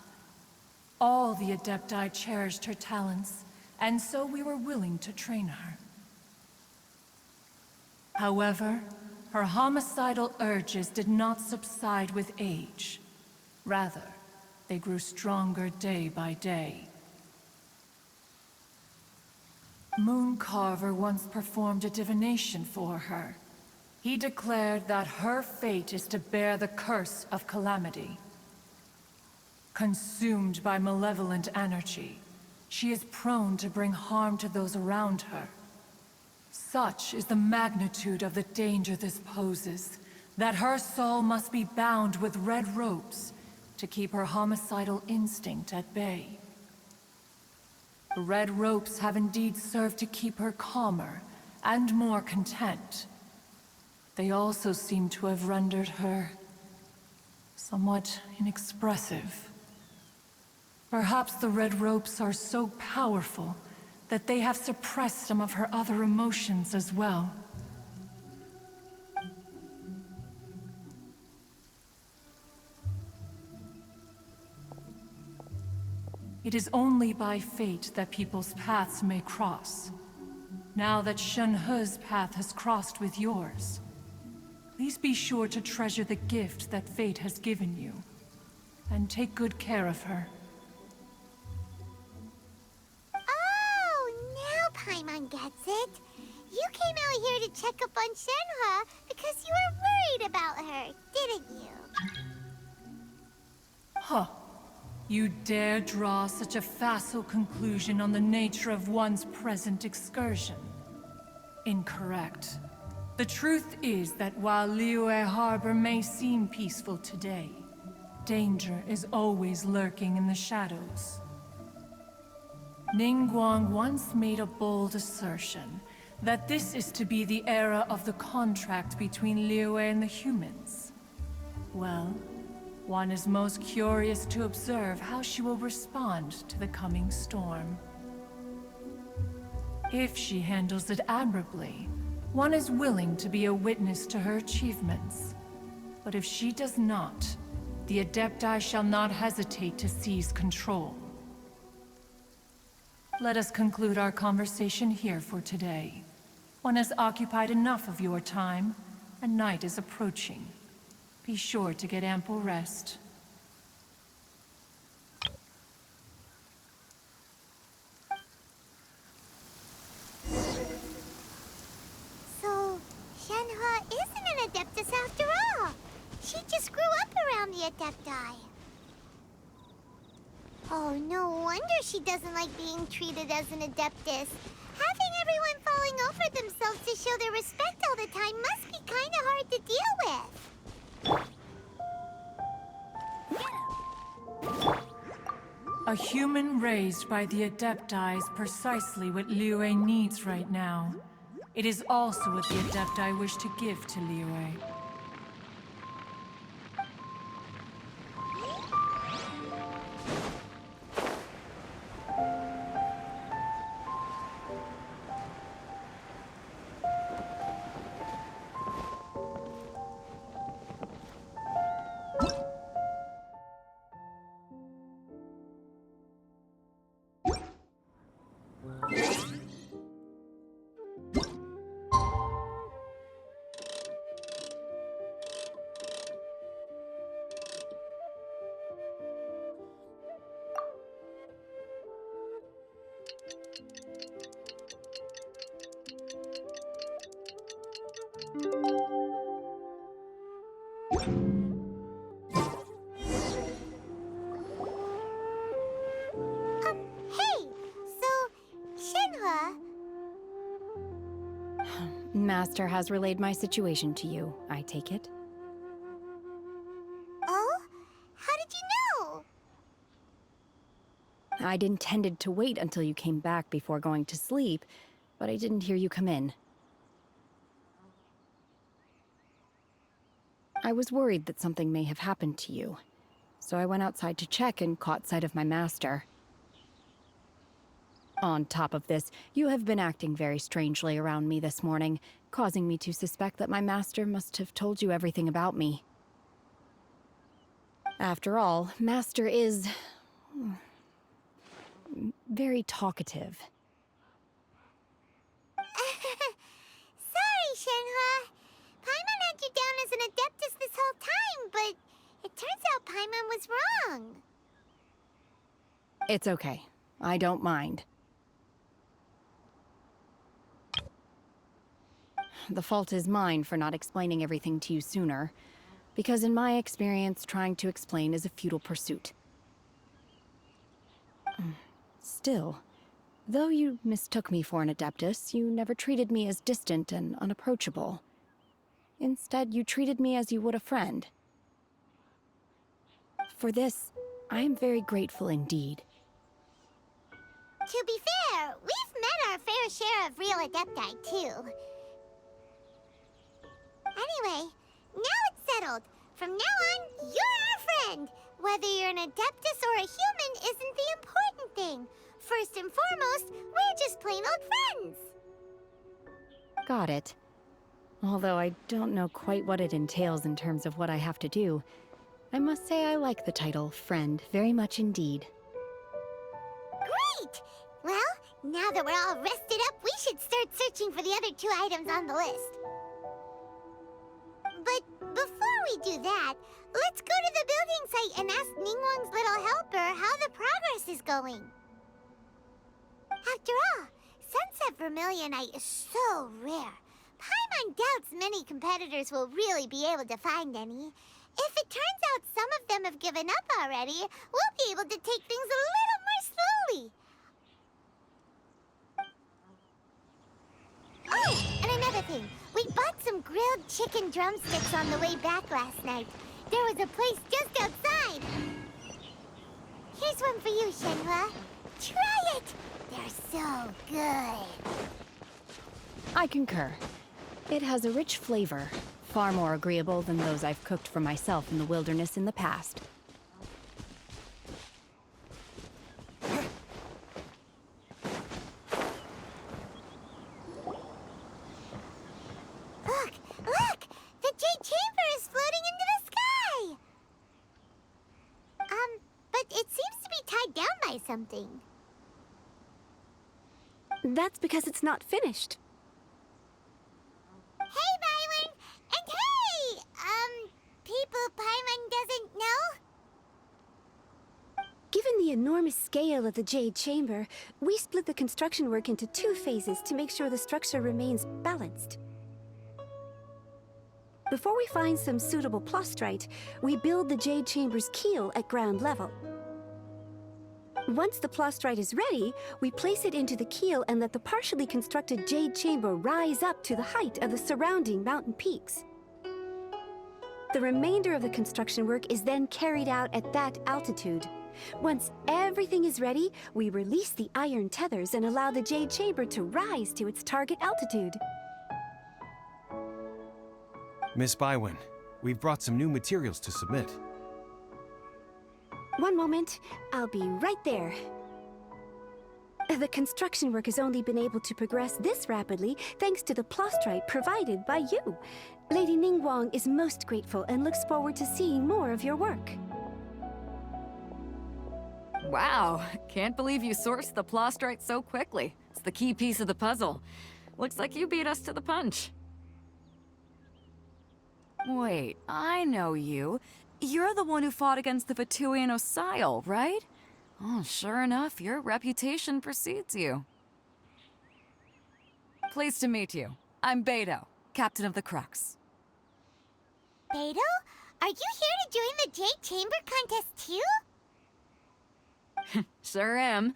All the Adepti cherished her talents, and so we were willing to train her. However, her homicidal urges did not subside with age. Rather, they grew stronger day by day. Mooncarver once performed a divination for her. He declared that her fate is to bear the curse of calamity. Consumed by malevolent energy, she is prone to bring harm to those around her. Such is the magnitude of the danger this poses, that her soul must be bound with red ropes to keep her homicidal instinct at bay. The red ropes have indeed served to keep her calmer and more content. They also seem to have rendered her somewhat inexpressive. Perhaps the red ropes are so powerful that they have suppressed some of her other emotions as well. It is only by fate that people's paths may cross. Now that Shenhe's path has crossed with yours, please be sure to treasure the gift that fate has given you, and take good care of her. Paimon gets it. You came out here to check up on Shenhe because you were worried about her, didn't you? Huh. You dare draw such a facile conclusion on the nature of one's present excursion? Incorrect. The truth is that while Liyue Harbor may seem peaceful today, danger is always lurking in the shadows. Ningguang once made a bold assertion that this is to be the era of the contract between Liyue and the humans. Well, one is most curious to observe how she will respond to the coming storm. If she handles it admirably, one is willing to be a witness to her achievements. But if she does not, the Adepti shall not hesitate to seize control. Let us conclude our conversation here for today. One has occupied enough of your time, and night is approaching. Be sure to get ample rest. So, Shenhe isn't an Adeptus after all. She just grew up around the Adepti. Oh, no wonder she doesn't like being treated as an Adeptus. Having everyone falling over themselves to show their respect all the time must be kind of hard to deal with. A human raised by the Adepti is precisely what Liyue needs right now. It is also what the Adepti wish to give to Liyue. Master has relayed my situation to you, I take it. Oh? How did you know? I'd intended to wait until you came back before going to sleep, but I didn't hear you come in. I was worried that something may have happened to you, so I went outside to check and caught sight of my master. On top of this, you have been acting very strangely around me this morning, causing me to suspect that my master must have told you everything about me. After all, Master is very talkative. Sorry, Shenhua. Paimon had you down as an adeptus this whole time, but it turns out Paimon was wrong. It's okay. I don't mind. The fault is mine for not explaining everything to you sooner, because in my experience, trying to explain is a futile pursuit. Still, though you mistook me for an adeptus, you never treated me as distant and unapproachable. Instead, you treated me as you would a friend. For this, I am very grateful indeed. To be fair, we've met our fair share of real adepti, too. Anyway, now it's settled. From now on, you're our friend. Whether you're an adeptus or a human isn't the important thing. First and foremost, we're just plain old friends. Got it. Although I don't know quite what it entails in terms of what I have to do, I must say I like the title friend very much indeed. Great! Well, now that we're all rested up, we should start searching for the other 2 items on the list. But before we do that, let's go to the building site and ask Ningguang's little helper how the progress is going. After all, Sunset Vermilionite is so rare. Paimon doubts many competitors will really be able to find any. If it turns out some of them have given up already, we'll be able to take things a little more slowly. Oh, and another thing. We bought some grilled chicken drumsticks on the way back last night. There was a place just outside. Here's one for you, Shenhua. Try it! They're so good. I concur. It has a rich flavor, far more agreeable than those I've cooked for myself in the wilderness in the past. Look! The Jade Chamber is floating into the sky! But it seems to be tied down by something. That's because it's not finished. Hey, Byron! And hey! People Paimon doesn't know? Given the enormous scale of the Jade Chamber, we split the construction work into 2 phases to make sure the structure remains balanced. Before we find some suitable plastrite, we build the Jade Chamber's keel at ground level. Once the plastrite is ready, we place it into the keel and let the partially constructed Jade Chamber rise up to the height of the surrounding mountain peaks. The remainder of the construction work is then carried out at that altitude. Once everything is ready, we release the iron tethers and allow the Jade Chamber to rise to its target altitude. Miss Bywin, we've brought some new materials to submit. One moment, I'll be right there. The construction work has only been able to progress this rapidly thanks to the plastrite provided by you. Lady Ningguang is most grateful and looks forward to seeing more of your work. Wow, can't believe you sourced the plastrite so quickly. It's the key piece of the puzzle. Looks like you beat us to the punch. Wait, I know you. You're the one who fought against the Vatuian Osile, right? Oh, sure enough, your reputation precedes you. Pleased to meet you. I'm Beto, captain of the Crux. Beto? Are you here to join the Jade Chamber contest too? Sure am.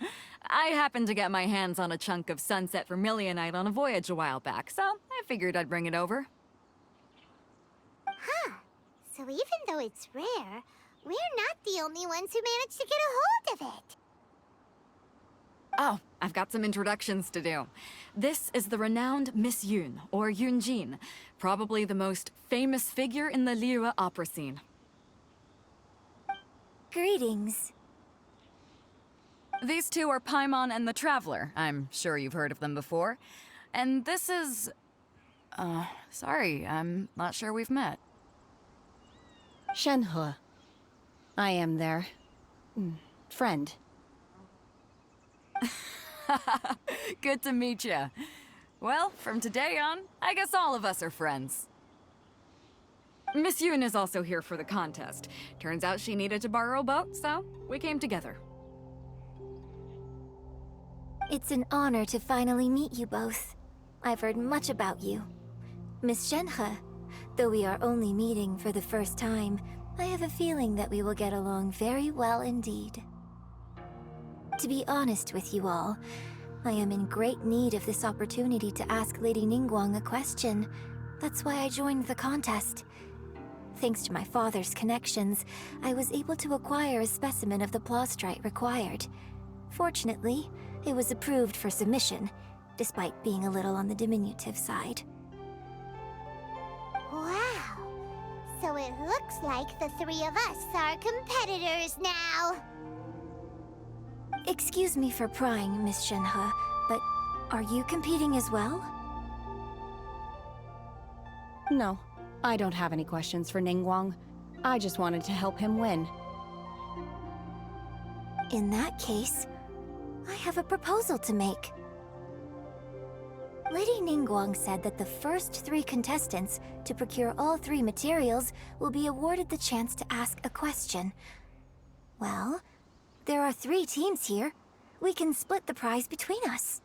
I happened to get my hands on a chunk of sunset vermilionite on a voyage a while back, so I figured I'd bring it over. Huh. So even though it's rare, we're not the only ones who managed to get a hold of it. Oh, I've got some introductions to do. This is the renowned Miss Yun, or Yunjin, probably the most famous figure in the Liyue opera scene. Greetings. These two are Paimon and the Traveler. I'm sure you've heard of them before. And this is... sorry, I'm not sure we've met. Shenhe. I am their... friend. Good to meet you. Well, from today on, I guess all of us are friends. Miss Yun is also here for the contest. Turns out she needed to borrow a boat, so we came together. It's an honor to finally meet you both. I've heard much about you. Miss Shenhe, though we are only meeting for the first time, I have a feeling that we will get along very well indeed. To be honest with you all, I am in great need of this opportunity to ask Lady Ningguang a question. That's why I joined the contest. Thanks to my father's connections, I was able to acquire a specimen of the plaustrite required. Fortunately, it was approved for submission, despite being a little on the diminutive side. Wow! So it looks like the three of us are competitors now! Excuse me for prying, Miss Shenhe, but are you competing as well? No, I don't have any questions for Ningguang. I just wanted to help him win. In that case, I have a proposal to make. Lady Ningguang said that the first 3 contestants to procure all 3 materials will be awarded the chance to ask a question. Well, there are 3 teams here. We can split the prize between us.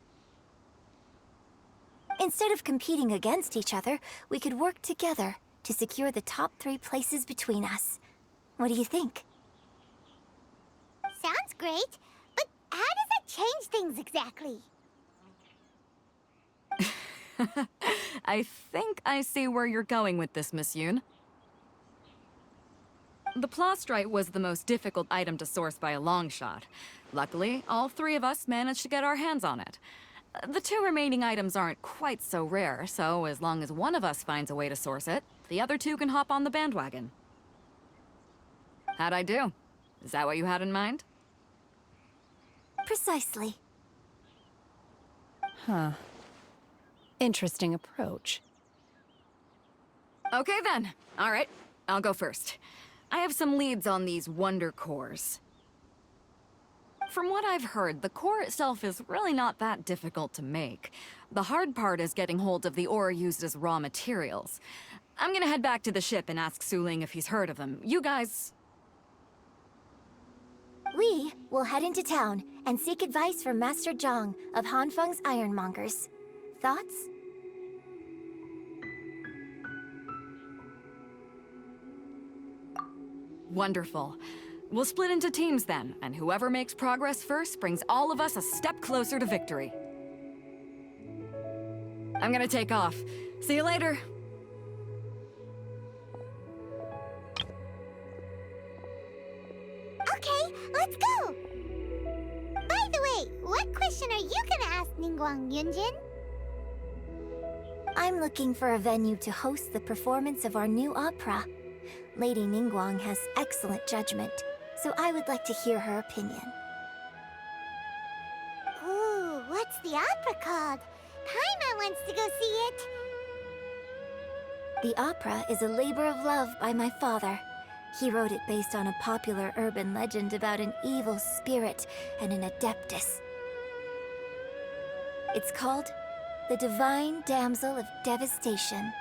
Instead of competing against each other, we could work together to secure the top 3 places between us. What do you think? Sounds great, but how does that change things exactly? I think I see where you're going with this, Miss Yun. The plaustrite was the most difficult item to source by a long shot. Luckily, all 3 of us managed to get our hands on it. The 2 remaining items aren't quite so rare, so as long as one of us finds a way to source it, the other 2 can hop on the bandwagon. How'd I do? Is that what you had in mind? Precisely. Huh. Interesting approach. Okay then. All right, I'll go first. I have some leads on these wonder cores. From what I've heard, the core itself is really not that difficult to make. The hard part is getting hold of the ore used as raw materials. I'm gonna head back to the ship and ask Suling if he's heard of them. You guys... We will head into town and seek advice from Master Zhang of Hanfeng's Ironmongers. Thoughts? Wonderful. We'll split into teams then, and whoever makes progress first brings all of us a step closer to victory. I'm gonna take off. See you later. Okay, let's go! By the way, what question are you gonna ask Ningguang, Yunjin? I'm looking for a venue to host the performance of our new opera. Lady Ningguang has excellent judgment, so I would like to hear her opinion. Ooh, what's the opera called? Paimon wants to go see it. The opera is a labor of love by my father. He wrote it based on a popular urban legend about an evil spirit and an adeptus. It's called The Divine Damsel of Devastation.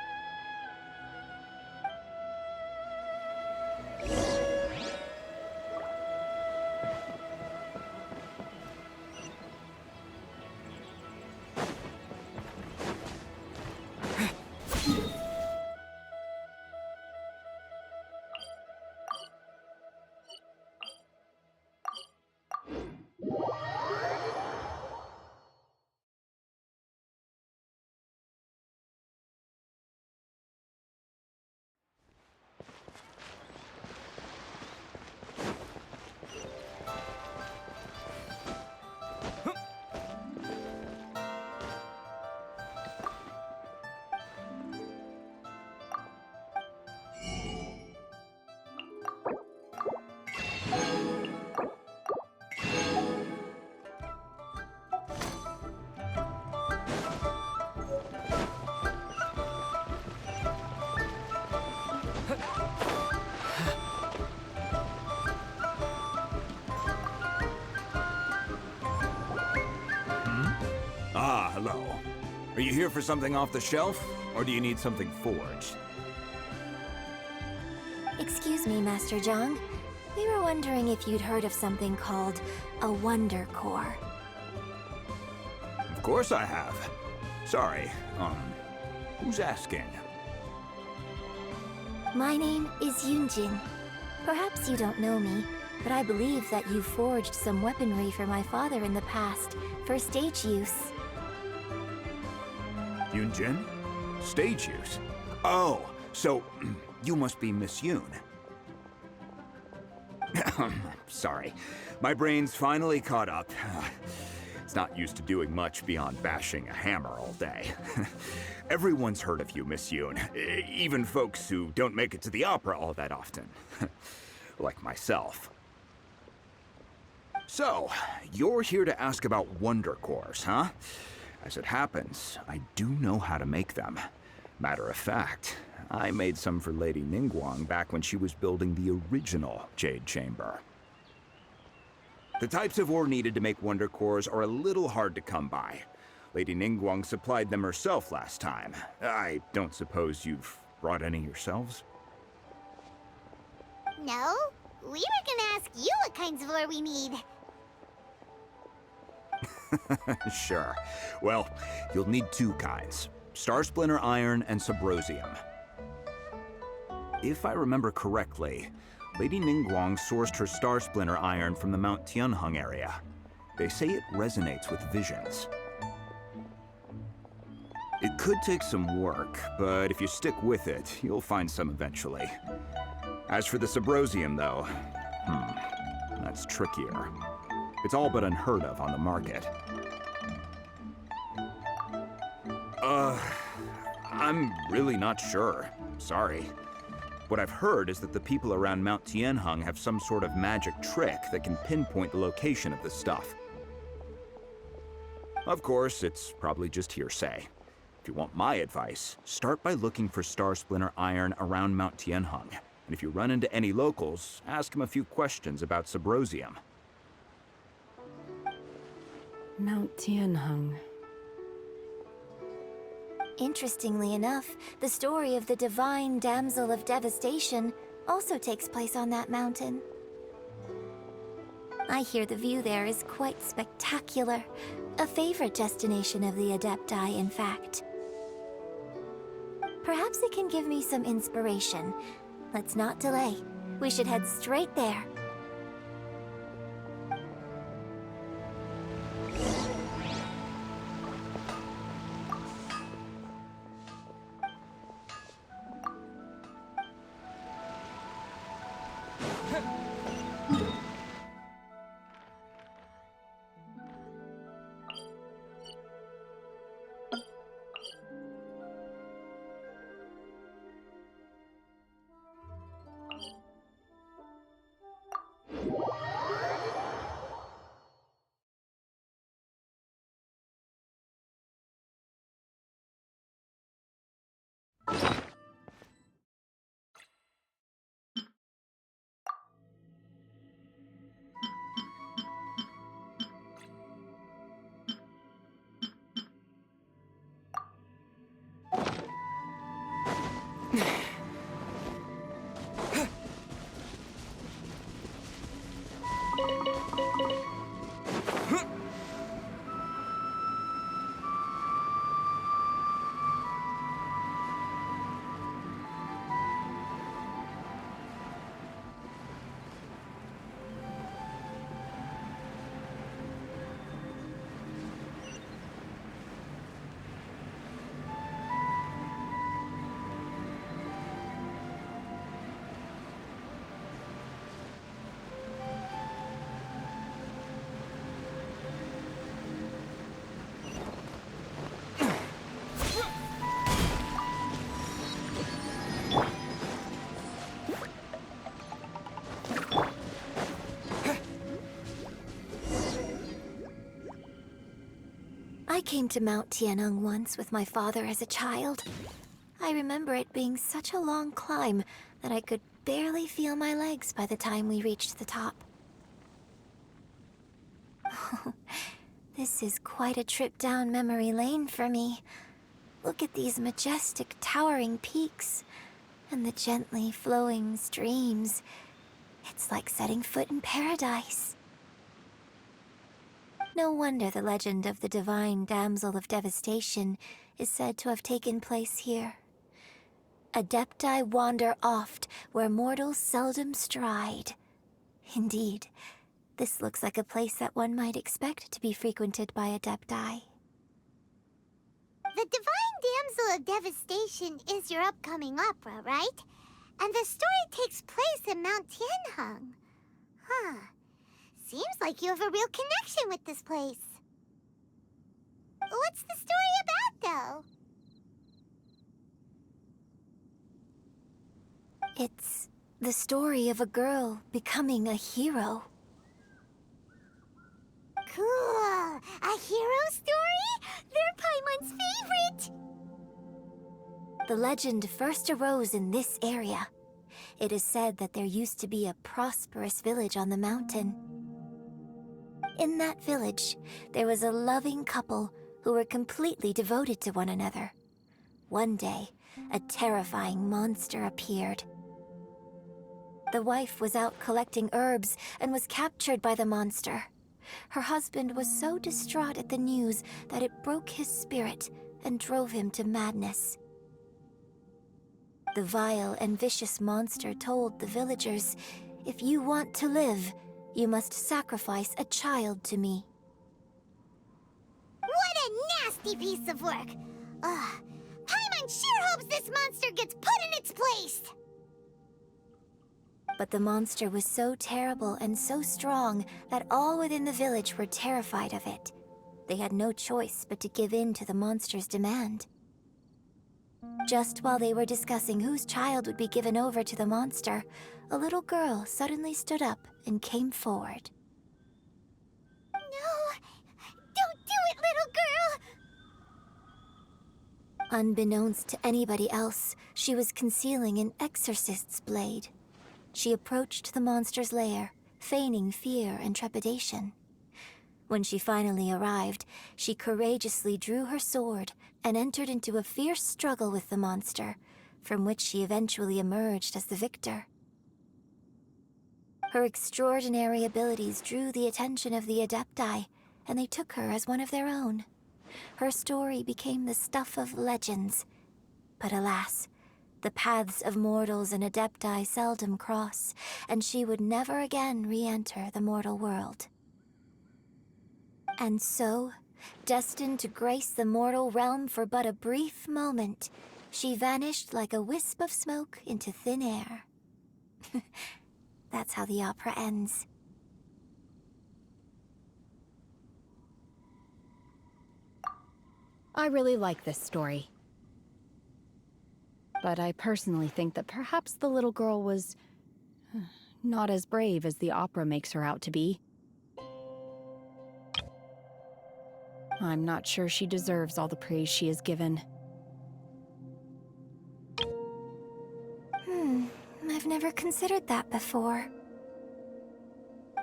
Hello. Are you here for something off the shelf, or do you need something forged? Excuse me, Master Zhang. We were wondering if you'd heard of something called a Wonder Core. Of course I have. Sorry, who's asking? My name is Yunjin. Perhaps you don't know me, but I believe that you forged some weaponry for my father in the past, for stage use. Yunjin? Stage use? Oh, so you must be Miss Yoon. Sorry, my brain's finally caught up. It's not used to doing much beyond bashing a hammer all day. Everyone's heard of you, Miss Yoon. Even folks who don't make it to the opera all that often. Like myself. So, you're here to ask about Wonder Cores, huh? As it happens, I do know how to make them. Matter of fact, I made some for Lady Ningguang back when she was building the original Jade Chamber. The types of ore needed to make Wonder Cores are a little hard to come by. Lady Ningguang supplied them herself last time. I don't suppose you've brought any yourselves? No, we were gonna ask you what kinds of ore we need. Sure. Well, you'll need two kinds. Star Splinter Iron and Subrosium. If I remember correctly, Lady Ningguang sourced her Star Splinter Iron from the Mount Tianheng area. They say it resonates with visions. It could take some work, but if you stick with it, you'll find some eventually. As for the Subrosium, though, that's trickier. It's all but unheard of on the market. I'm really not sure. Sorry. What I've heard is that the people around Mount Tianheng have some sort of magic trick that can pinpoint the location of the stuff. Of course, it's probably just hearsay. If you want my advice, start by looking for Star Splinter Iron around Mount Tianheng. And if you run into any locals, ask them a few questions about Subrosium. Mount Tianheng. Interestingly enough, the story of the divine damsel of devastation also takes place on that mountain. I hear the view there is quite spectacular. A favorite destination of the Adepti, in fact. Perhaps it can give me some inspiration. Let's not delay. We should head straight there. I came to Mount Tianheng once with my father as a child. I remember it being such a long climb that I could barely feel my legs by the time we reached the top. This is quite a trip down memory lane for me. Look at these majestic, towering peaks, and the gently flowing streams. It's like setting foot in paradise. No wonder the legend of the divine damsel of devastation is said to have taken place here. Adepti wander oft where mortals seldom stride. Indeed, this looks like a place that one might expect to be frequented by Adepti. The Divine Damsel of Devastation is your upcoming opera, right? And the story takes place in Mount Tianheng. Huh. Seems like you have a real connection with this place. What's the story about, though? It's the story of a girl becoming a hero. Cool! A hero story? They're Paimon's favorite! The legend first arose in this area. It is said that there used to be a prosperous village on the mountain. In that village, there was a loving couple who were completely devoted to one another. One day, a terrifying monster appeared. The wife was out collecting herbs and was captured by the monster. Her husband was so distraught at the news that it broke his spirit and drove him to madness. The vile and vicious monster told the villagers, "If you want to live, you must sacrifice a child to me." What a nasty piece of work! Ugh. Paimon sure hopes this monster gets put in its place! But the monster was so terrible and so strong that all within the village were terrified of it. They had no choice but to give in to the monster's demand. Just while they were discussing whose child would be given over to the monster, a little girl suddenly stood up and came forward. No! Don't do it, little girl! Unbeknownst to anybody else, she was concealing an exorcist's blade. She approached the monster's lair, feigning fear and trepidation. When she finally arrived, she courageously drew her sword and entered into a fierce struggle with the monster, from which she eventually emerged as the victor. Her extraordinary abilities drew the attention of the Adepti, and they took her as one of their own. Her story became the stuff of legends. But alas, the paths of mortals and Adepti seldom cross, and she would never again re-enter the mortal world. And so, destined to grace the mortal realm for but a brief moment, she vanished like a wisp of smoke into thin air. That's how the opera ends. I really like this story. But I personally think that perhaps the little girl was not as brave as the opera makes her out to be. I'm not sure she deserves all the praise she is given. I've never considered that before.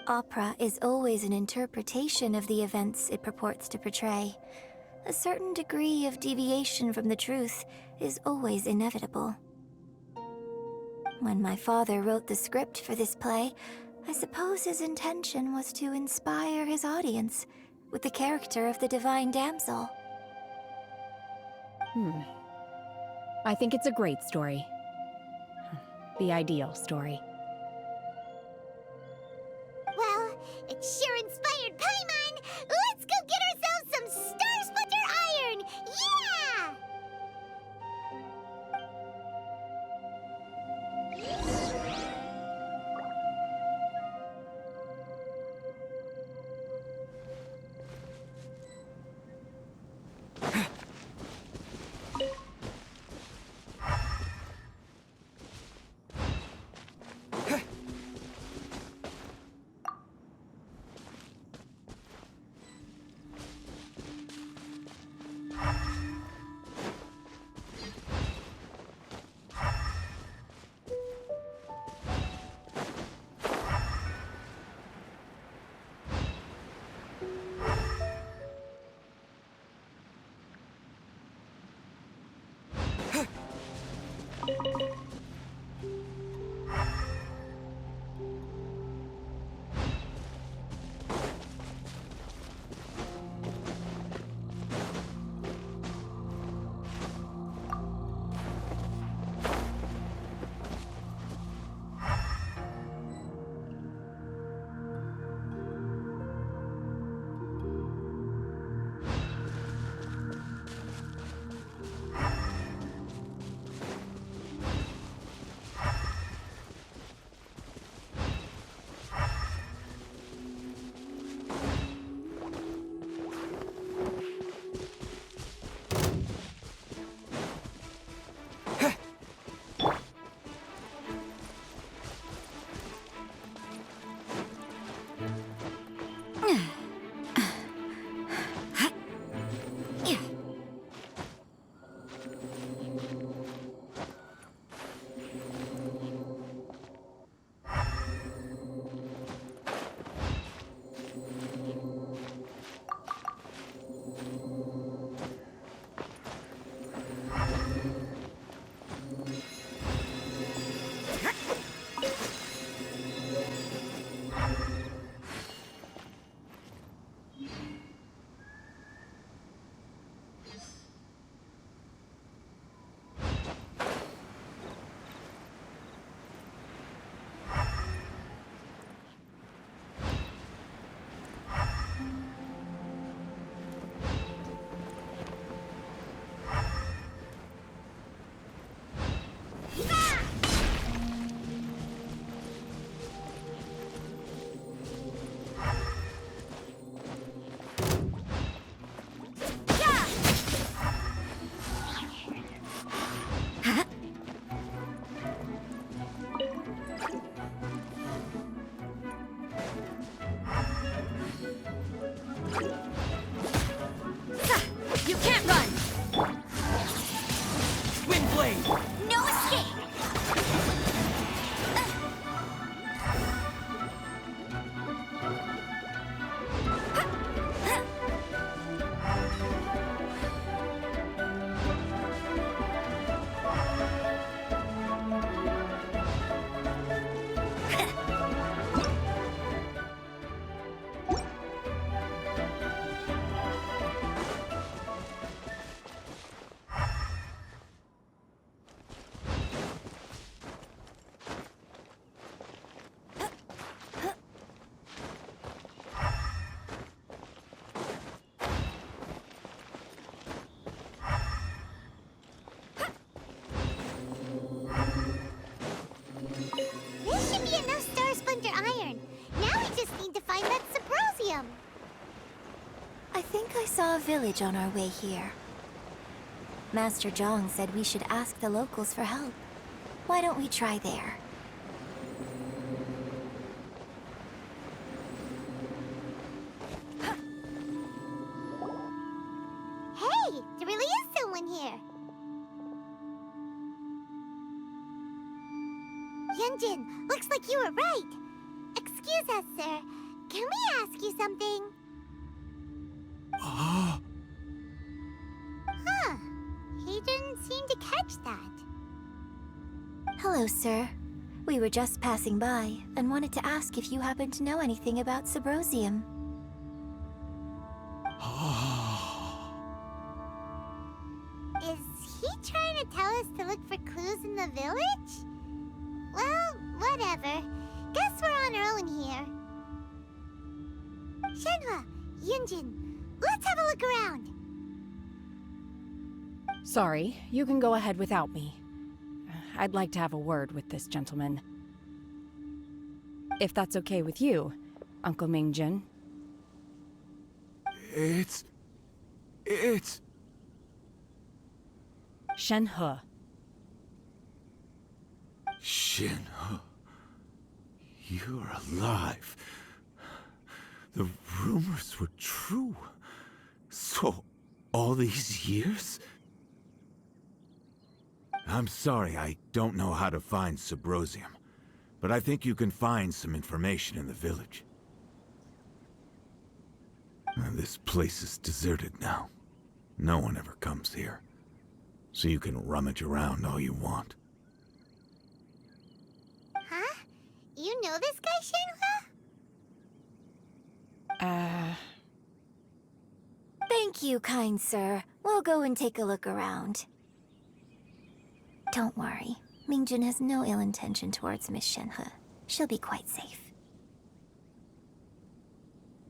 Opera is always an interpretation of the events it purports to portray. A certain degree of deviation from the truth is always inevitable. When my father wrote the script for this play, I suppose his intention was to inspire his audience with the character of the Divine Damsel. I think it's a great story. The ideal story. Well, it sure inspired Paimon! Let's go get ourselves some Star Splitter iron! Yeah! think I saw a village on our way here. Master Zhang said we should ask the locals for help. Why don't we try there? Hey, there really is someone here. Yunjin, looks like you were right. Excuse us, sir. Can we ask you something? Huh. He didn't seem to catch that. Hello, sir. We were just passing by and wanted to ask if you happen to know anything about Subrosium. Is he trying to tell us to look for clues in the village? Well, whatever. Guess we're on our own here. Shenhua, Yunjin, let's have a look around. Sorry, you can go ahead without me. I'd like to have a word with this gentleman. If that's okay with you, Uncle Mingjin. It's... Shenhe. Shenhe. You're alive. The rumors were true. So, all these years? I'm sorry, I don't know how to find Subrosium, but I think you can find some information in the village. This place is deserted now. No one ever comes here, so you can rummage around all you want. Huh? You know this guy, Shenhua? Thank you, kind sir. We'll go and take a look around. Don't worry. Mingjin has no ill intention towards Miss Shenhe. She'll be quite safe.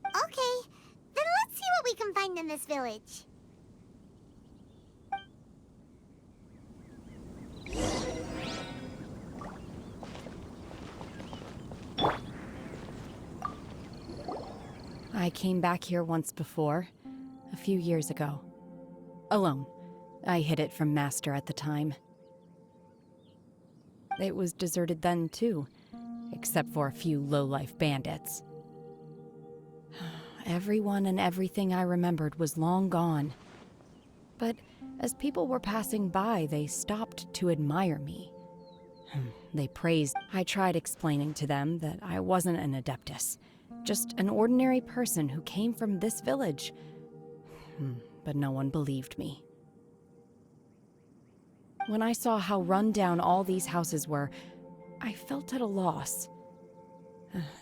Okay, then let's see what we can find in this village. I came back here once before, a few years ago. Alone. I hid it from Master at the time. It was deserted then, too, except for a few low-life bandits. Everyone and everything I remembered was long gone. But as people were passing by, they stopped to admire me. They praised. I tried explaining to them that I wasn't an Adeptus, just an ordinary person who came from this village. But no one believed me. When I saw how run down all these houses were, I felt at a loss.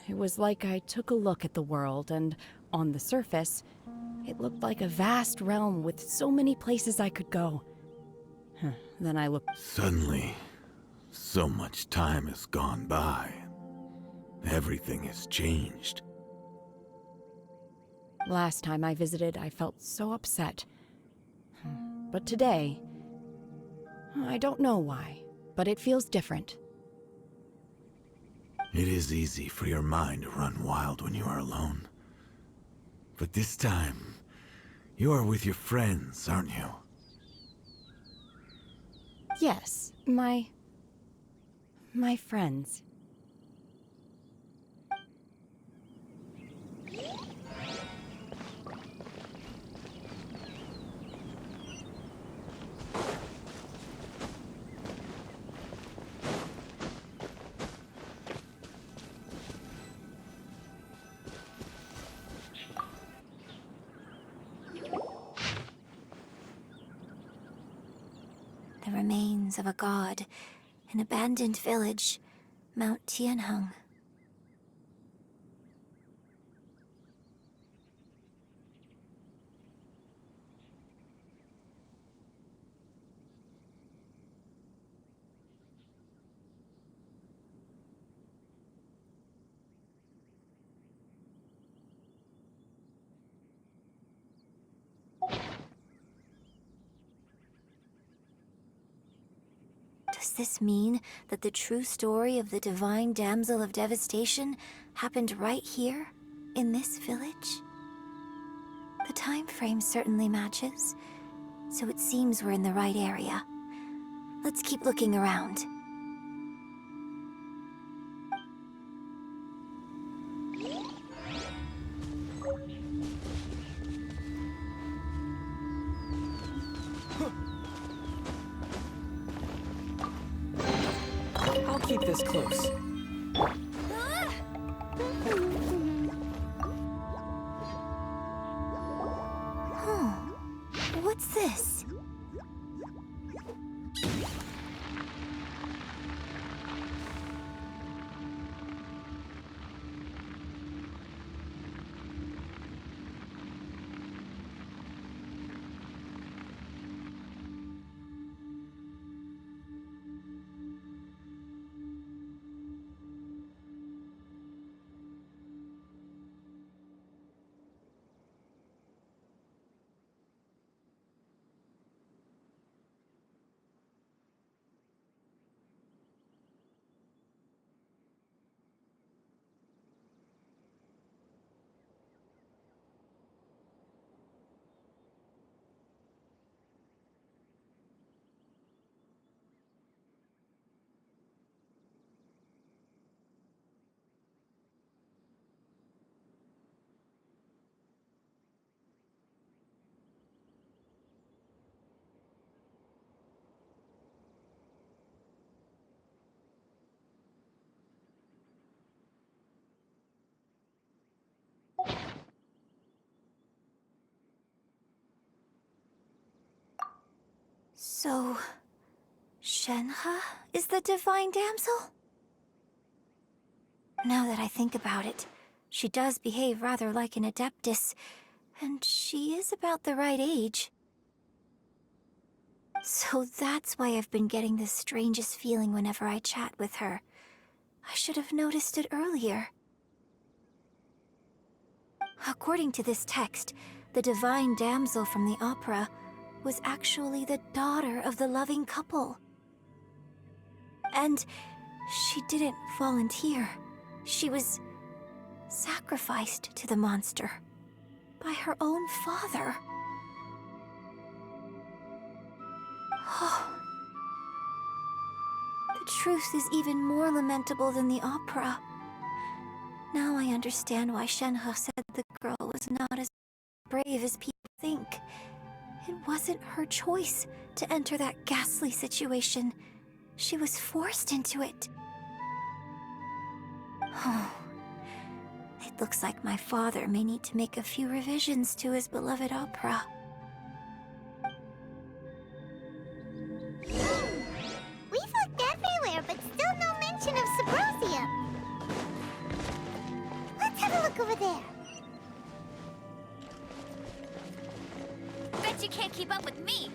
It was like I took a look at the world, and on the surface, it looked like a vast realm with so many places I could go. Then I looked... Suddenly, so much time has gone by. Everything has changed. Last time I visited, I felt so upset. But today... I don't know why, but it feels different. It is easy for your mind to run wild when you are alone. But this time, you are with your friends, aren't you? Yes, my friends. The remains of a god, an abandoned village, Mount Tianheng. Does this mean that the true story of the Divine Damsel of Devastation happened right here, in this village? The time frame certainly matches, so it seems we're in the right area. Let's keep looking around. I'll keep this close. What's this? So, Shenhe is the divine damsel? Now that I think about it, she does behave rather like an adeptus, and she is about the right age. So that's why I've been getting the strangest feeling whenever I chat with her. I should have noticed it earlier. According to this text, the divine damsel from the opera was actually the daughter of the loving couple. And she didn't volunteer. She was sacrificed to the monster by her own father. Oh. The truth is even more lamentable than the opera. Now I understand why Shenhe said the girl was not as brave as people think. It wasn't her choice to enter that ghastly situation. She was forced into it. Oh. It looks like my father may need to make a few revisions to his beloved opera. We've looked everywhere, but still no mention of Symposium. Let's have a look over there. Bet you can't keep up with me!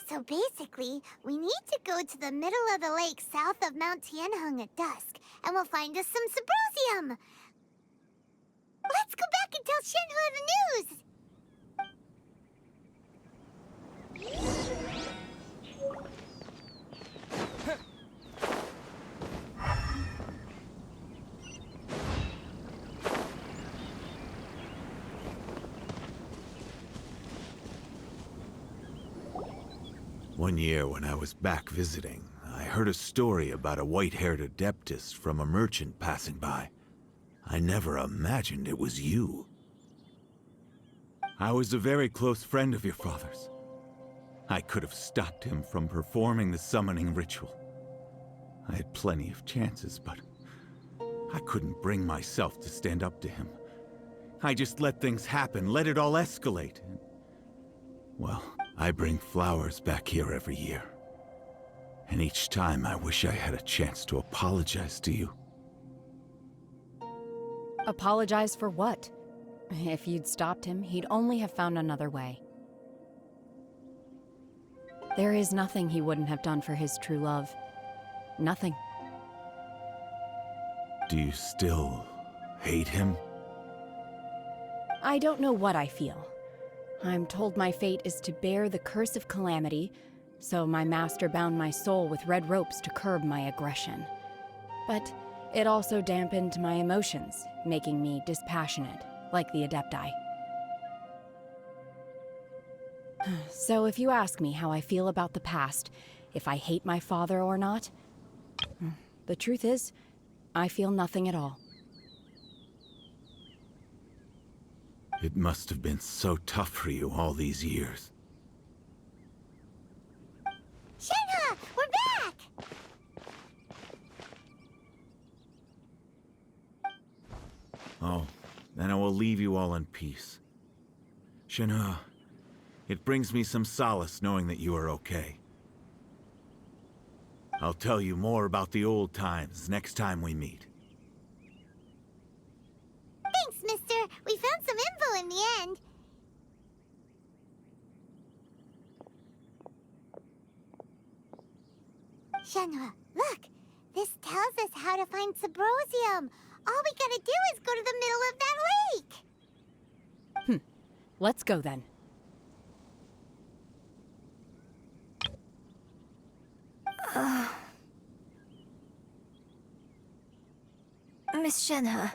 So basically, we need to go to the middle of the lake south of Mount Tianheng at dusk, and we'll find us some Symposium! Let's go back and tell Shenhe the news! One year when I was back visiting, I heard a story about a white-haired adeptus from a merchant passing by. I never imagined it was you. I was a very close friend of your father's. I could have stopped him from performing the summoning ritual. I had plenty of chances, but I couldn't bring myself to stand up to him. I just let things happen, let it all escalate. Well, I bring flowers back here every year. And each time I wish I had a chance to apologize to you. Apologize for what? If you'd stopped him, he'd only have found another way. There is nothing he wouldn't have done for his true love. Nothing. Do you still hate him? I don't know what I feel. I'm told my fate is to bear the curse of calamity, so my master bound my soul with red ropes to curb my aggression. But it also dampened my emotions, making me dispassionate, like the Adepti. So if you ask me how I feel about the past, if I hate my father or not, the truth is, I feel nothing at all. It must have been so tough for you all these years. Shenhe, we're back! Oh, then I will leave you all in peace. Shenhe, it brings me some solace knowing that you are okay. I'll tell you more about the old times next time we meet. Thanks, mister. We found some info in the end. Shenhe, look! This tells us how to find Sybrosium. All we gotta do is go to the middle of that lake. Let's go then. Miss Shenhe,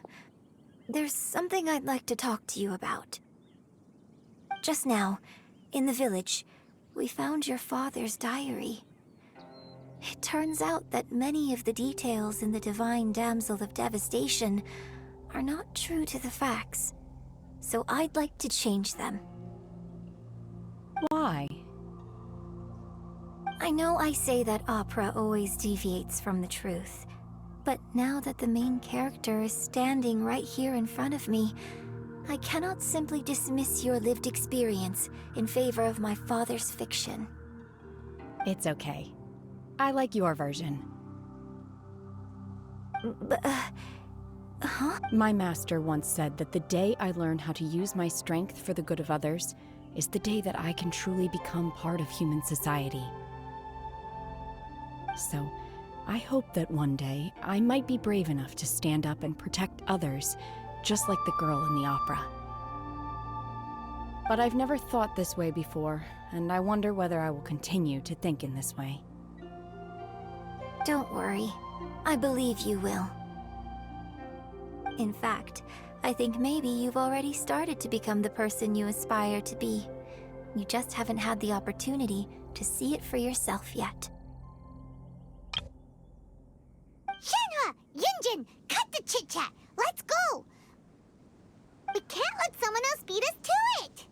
there's something I'd like to talk to you about. Just now, in the village, we found your father's diary. It turns out that many of the details in the Divine Damsel of Devastation are not true to the facts, so I'd like to change them. Why? I know I say that opera always deviates from the truth, but now that the main character is standing right here in front of me, I cannot simply dismiss your lived experience in favor of my father's fiction. It's okay. I like your version. Huh? My master once said that the day I learn how to use my strength for the good of others is the day that I can truly become part of human society. So, I hope that one day I might be brave enough to stand up and protect others, just like the girl in the opera. But I've never thought this way before, and I wonder whether I will continue to think in this way. Don't worry. I believe you will. In fact, I think maybe you've already started to become the person you aspire to be. You just haven't had the opportunity to see it for yourself yet. Shenhe! Yunjin! Cut the chit-chat! Let's go! We can't let someone else beat us to it!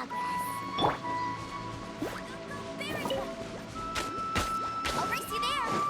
progress. I'll race you there.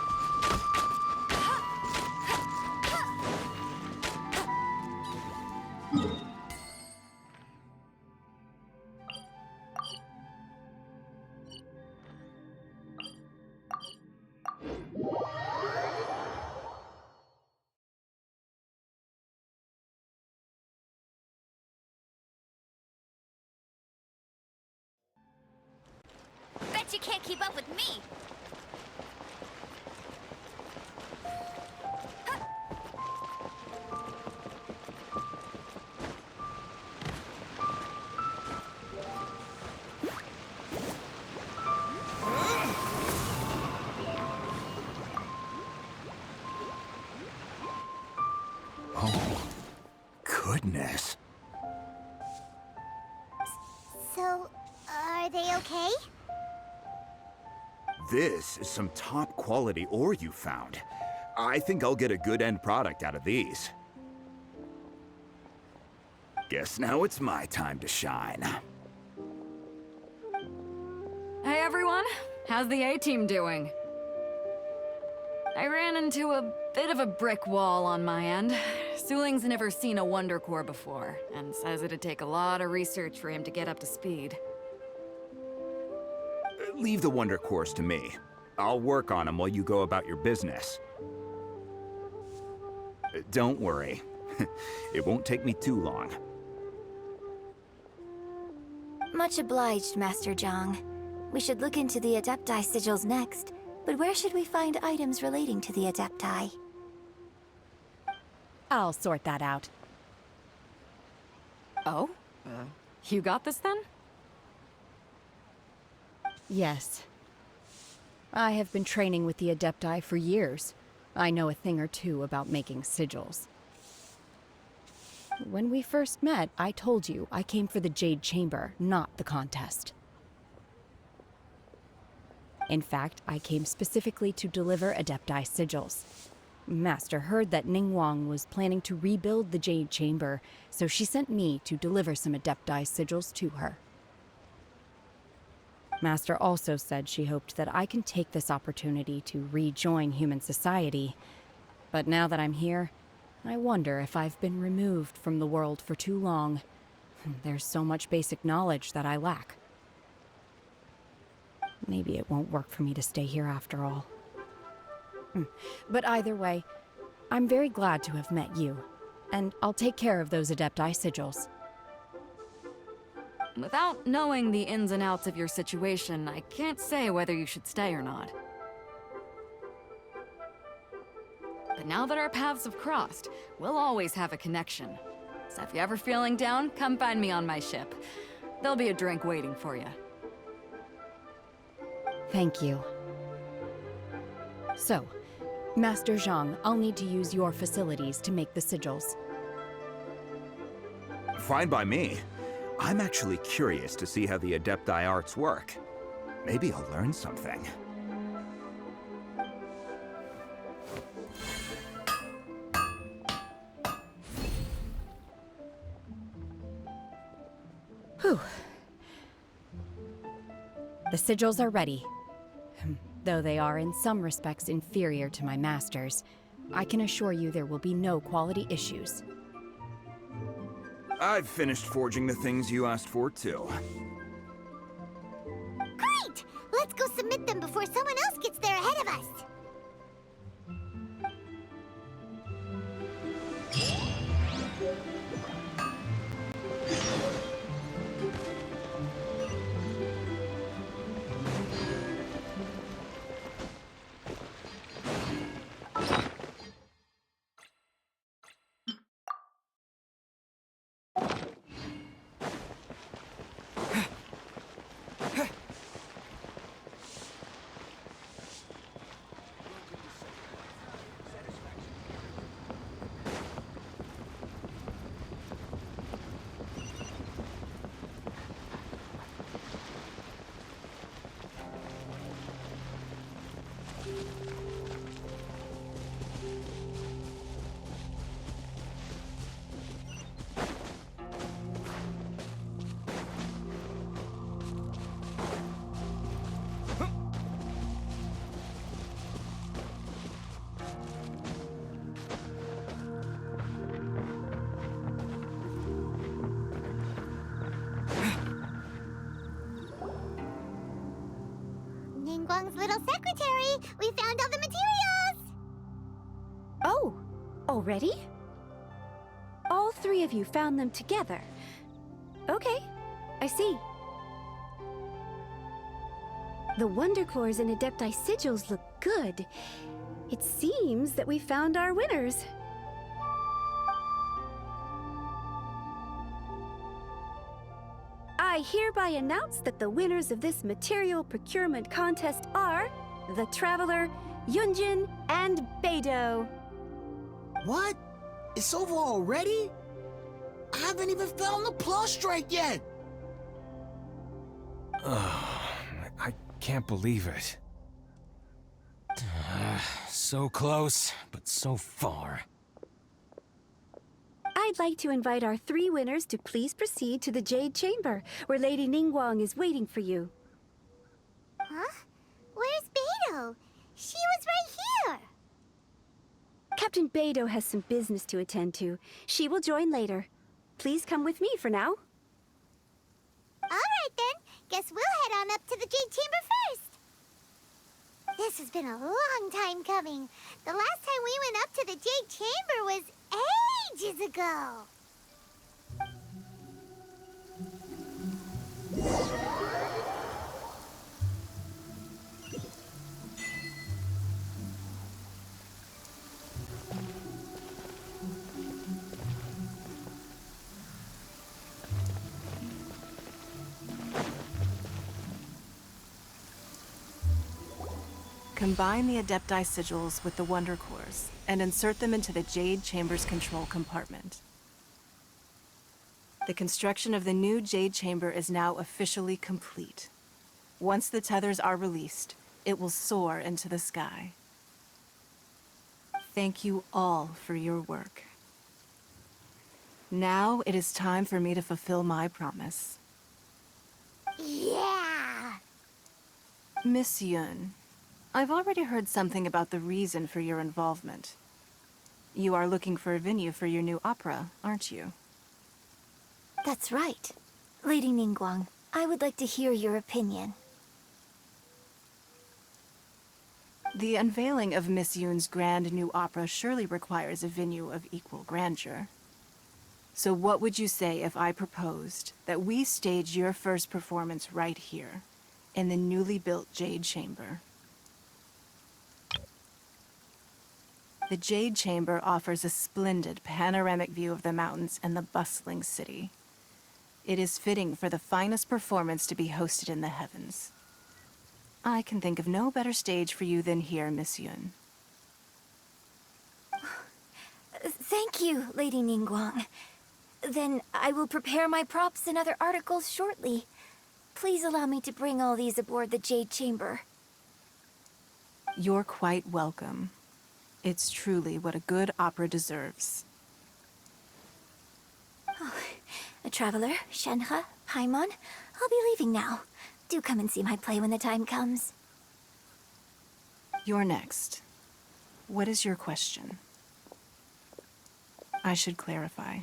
Bet you can't keep up with me. Oh, goodness. So, are they okay? This is some top quality ore you found. I think I'll get a good end product out of these. Guess now it's my time to shine. Hey everyone, how's the A-team doing? I ran into a bit of a brick wall on my end. Suling's never seen a Wonder Core before, and says it'd take a lot of research for him to get up to speed. Leave the Wonder Cores to me. I'll work on them while you go about your business. Don't worry. It won't take me too long. Much obliged, Master Zhang. We should look into the Adepti sigils next, but where should we find items relating to the Adepti? I'll sort that out. Oh? You got this then? Yes. I have been training with the Adepti for years. I know a thing or two about making sigils. When we first met, I told you I came for the Jade Chamber, not the contest. In fact, I came specifically to deliver Adepti sigils. Master heard that Ningguang was planning to rebuild the Jade Chamber, so she sent me to deliver some Adepti sigils to her. Master also said she hoped that I can take this opportunity to rejoin human society. But now that I'm here, I wonder if I've been removed from the world for too long. There's so much basic knowledge that I lack. Maybe it won't work for me to stay here after all. But either way, I'm very glad to have met you, and I'll take care of those Adepti sigils. Without knowing the ins and outs of your situation, I can't say whether you should stay or not. But now that our paths have crossed, we'll always have a connection. So if you're ever feeling down, come find me on my ship. There'll be a drink waiting for you. Thank you. So, Master Zhang, I'll need to use your facilities to make the sigils. Fine by me. I'm actually curious to see how the Adepti arts work. Maybe I'll learn something. Whew. The sigils are ready. Though they are in some respects inferior to my master's, I can assure you there will be no quality issues. I've finished forging the things you asked for, too. Great! Let's go submit them before someone else gets there ahead of us. little secretary, we found all the materials! Oh, already? All three of you found them together. Okay, I see. The Wonder Cores and Adepti sigils look good. It seems that we found our winners. I hereby announce that the winners of this material procurement contest are the Traveler, Yunjin, and Beidou. What? It's over already? I haven't even found the plus strike yet! I can't believe it. So close, but so far. I'd like to invite our three winners to please proceed to the Jade Chamber, where Lady Ningguang is waiting for you. Huh? Where's Beidou? She was right here! Captain Beidou has some business to attend to. She will join later. Please come with me for now. Alright then, guess we'll head on up to the Jade Chamber first. This has been a long time coming. The last time we went up to the Jade Chamber was ages ago. Combine the Adepti sigils with the Wonder Cores and insert them into the Jade Chamber's control compartment. The construction of the new Jade Chamber is now officially complete. Once the tethers are released, it will soar into the sky. Thank you all for your work. Now it is time for me to fulfill my promise. Yeah! Miss Yun, I've already heard something about the reason for your involvement. You are looking for a venue for your new opera, aren't you? That's right. Lady Ningguang, I would like to hear your opinion. The unveiling of Miss Yun's grand new opera surely requires a venue of equal grandeur. So what would you say if I proposed that we stage your first performance right here, in the newly built Jade Chamber? The Jade Chamber offers a splendid panoramic view of the mountains and the bustling city. It is fitting for the finest performance to be hosted in the heavens. I can think of no better stage for you than here, Miss Yun. Thank you, Lady Ningguang. Then I will prepare my props and other articles shortly. Please allow me to bring all these aboard the Jade Chamber. You're quite welcome. It's truly what a good opera deserves. A traveler, Shenhe, Paimon, I'll be leaving now. Do come and see my play when the time comes. You're next. What is your question? I should clarify.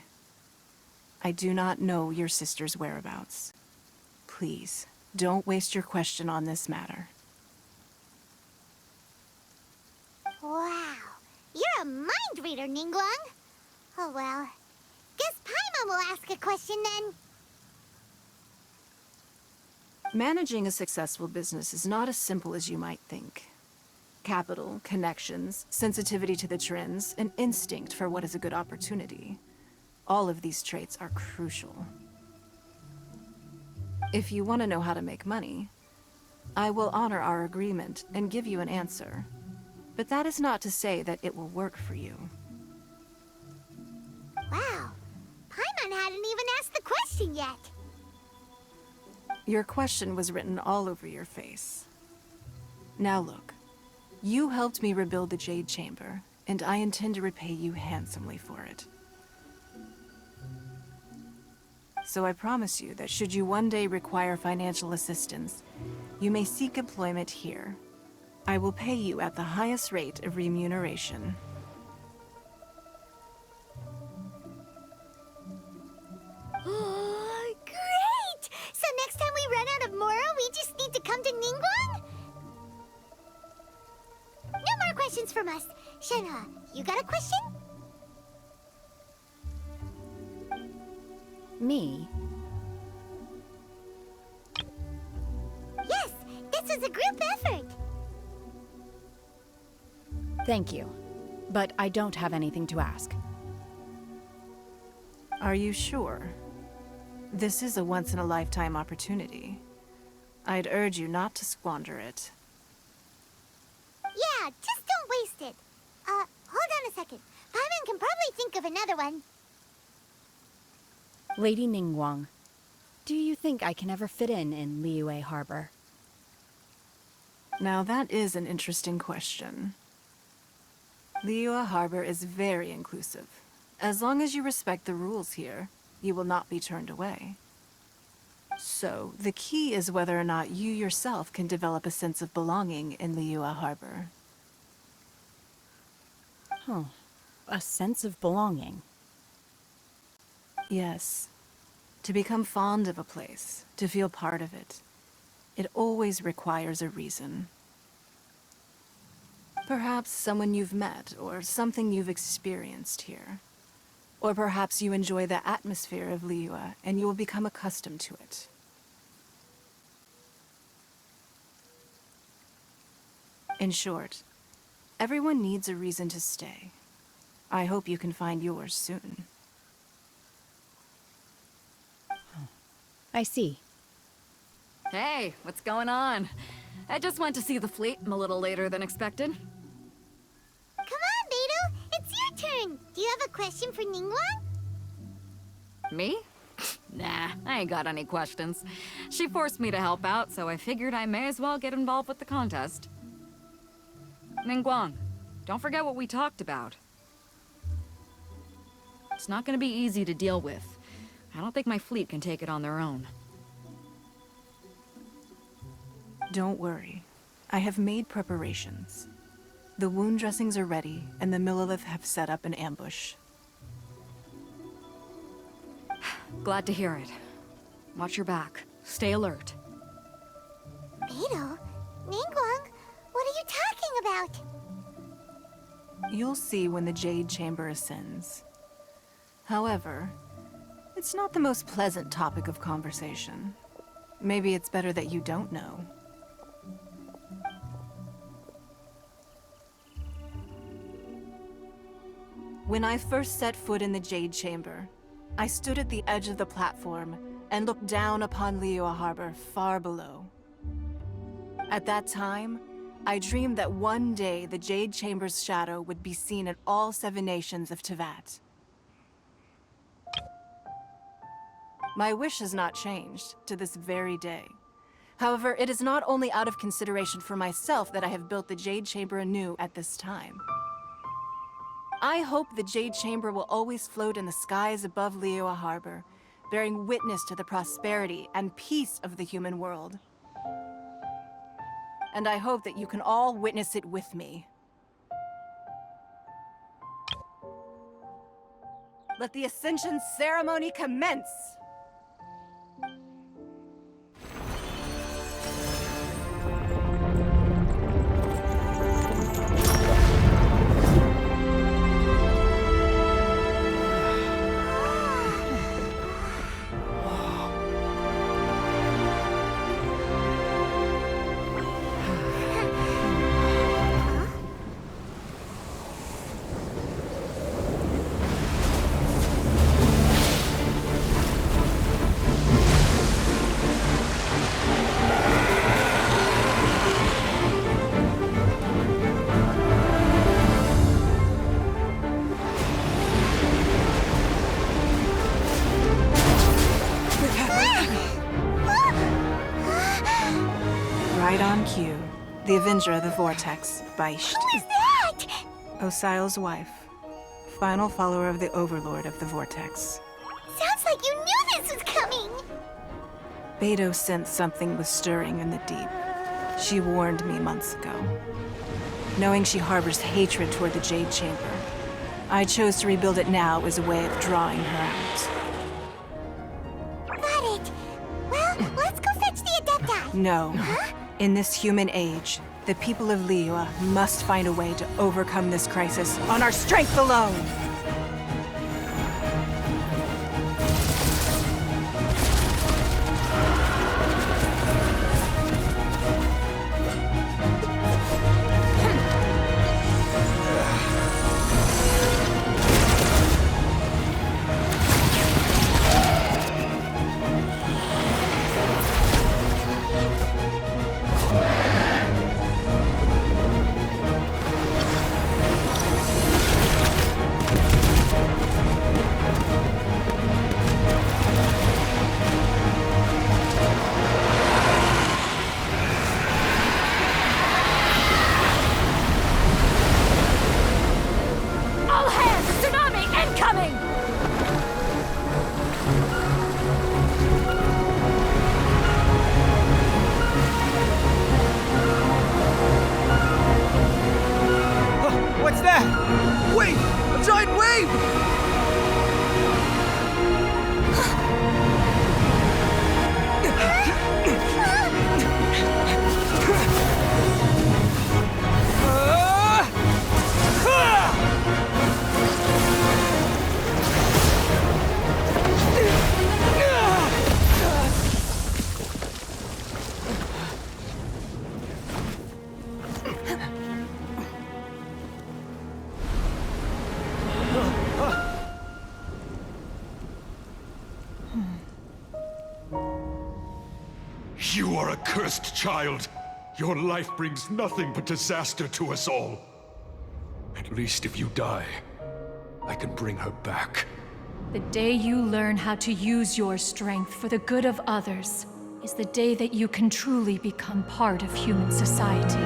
I do not know your sister's whereabouts. Please, don't waste your question on this matter. Wow, you're a mind reader, Ningguang. Oh well, guess Paimon will ask a question then. Managing a successful business is not as simple as you might think. Capital, connections, sensitivity to the trends, and instinct for what is a good opportunity. All of these traits are crucial. If you want to know how to make money, I will honor our agreement and give you an answer. But that is not to say that it will work for you. Wow, Paimon hadn't even asked the question yet. Your question was written all over your face. Now look, you helped me rebuild the Jade Chamber, and I intend to repay you handsomely for it. So I promise you that should you one day require financial assistance, you may seek employment here. I will pay you at the highest rate of remuneration. Oh, great! So next time we run out of Mora, we just need to come to Ningguang? questions from us. Shenhe, you got a question? Me? Yes, this is a group effort. Thank you. But I don't have anything to ask. Are you sure? This is a once-in-a-lifetime opportunity. I'd urge you not to squander it. Yeah, just don't waste it. Hold on a second. Paimon can probably think of another one. Lady Ningguang, do you think I can ever fit in Liyue Harbor? Now that is an interesting question. Liyue Harbor is very inclusive. As long as you respect the rules here, you will not be turned away. So, the key is whether or not you yourself can develop a sense of belonging in Liyue Harbor. Huh. A sense of belonging. Yes. To become fond of a place, to feel part of it, it always requires a reason. Perhaps someone you've met, or something you've experienced here. Or perhaps you enjoy the atmosphere of Liyue, and you will become accustomed to it. In short, everyone needs a reason to stay. I hope you can find yours soon. I see. Hey, what's going on? I just went to see the fleet. I'm a little later than expected. Come on, Beidou. It's your turn. Do you have a question for Ningguang? Me? Nah, I ain't got any questions. She forced me to help out, so I figured I may as well get involved with the contest. Ningguang, don't forget what we talked about. It's not gonna be easy to deal with. I don't think my fleet can take it on their own. Don't worry. I have made preparations. The wound dressings are ready, and the Millelith have set up an ambush. Glad to hear it. Watch your back. Stay alert. Beidou? Ningguang? What are you talking about? You'll see when the Jade Chamber ascends. However, it's not the most pleasant topic of conversation. Maybe it's better that you don't know. When I first set foot in the Jade Chamber, I stood at the edge of the platform and looked down upon Liyue Harbor far below. At that time, I dreamed that one day the Jade Chamber's shadow would be seen in all 7 nations of Teyvat. My wish has not changed to this very day. However, it is not only out of consideration for myself that I have built the Jade Chamber anew at this time. I hope the Jade Chamber will always float in the skies above Liyue Harbor, bearing witness to the prosperity and peace of the human world. And I hope that you can all witness it with me. Let the Ascension ceremony commence! Right on cue. The Avenger of the Vortex, Beisht. Who is that? Osial's wife. Final follower of the Overlord of the Vortex. Sounds like you knew this was coming. Beidou sensed something was stirring in the deep. She warned me months ago. Knowing she harbors hatred toward the Jade Chamber, I chose to rebuild it now as a way of drawing her out. Got it. Well, let's go fetch the Adepti. No. Huh? In this human age, The people of Liyue must find a way to overcome this crisis on our strength alone! You are a cursed child. Your life brings nothing but disaster to us all. At least if you die, I can bring her back. The day you learn how to use your strength for the good of others is the day that you can truly become part of human society.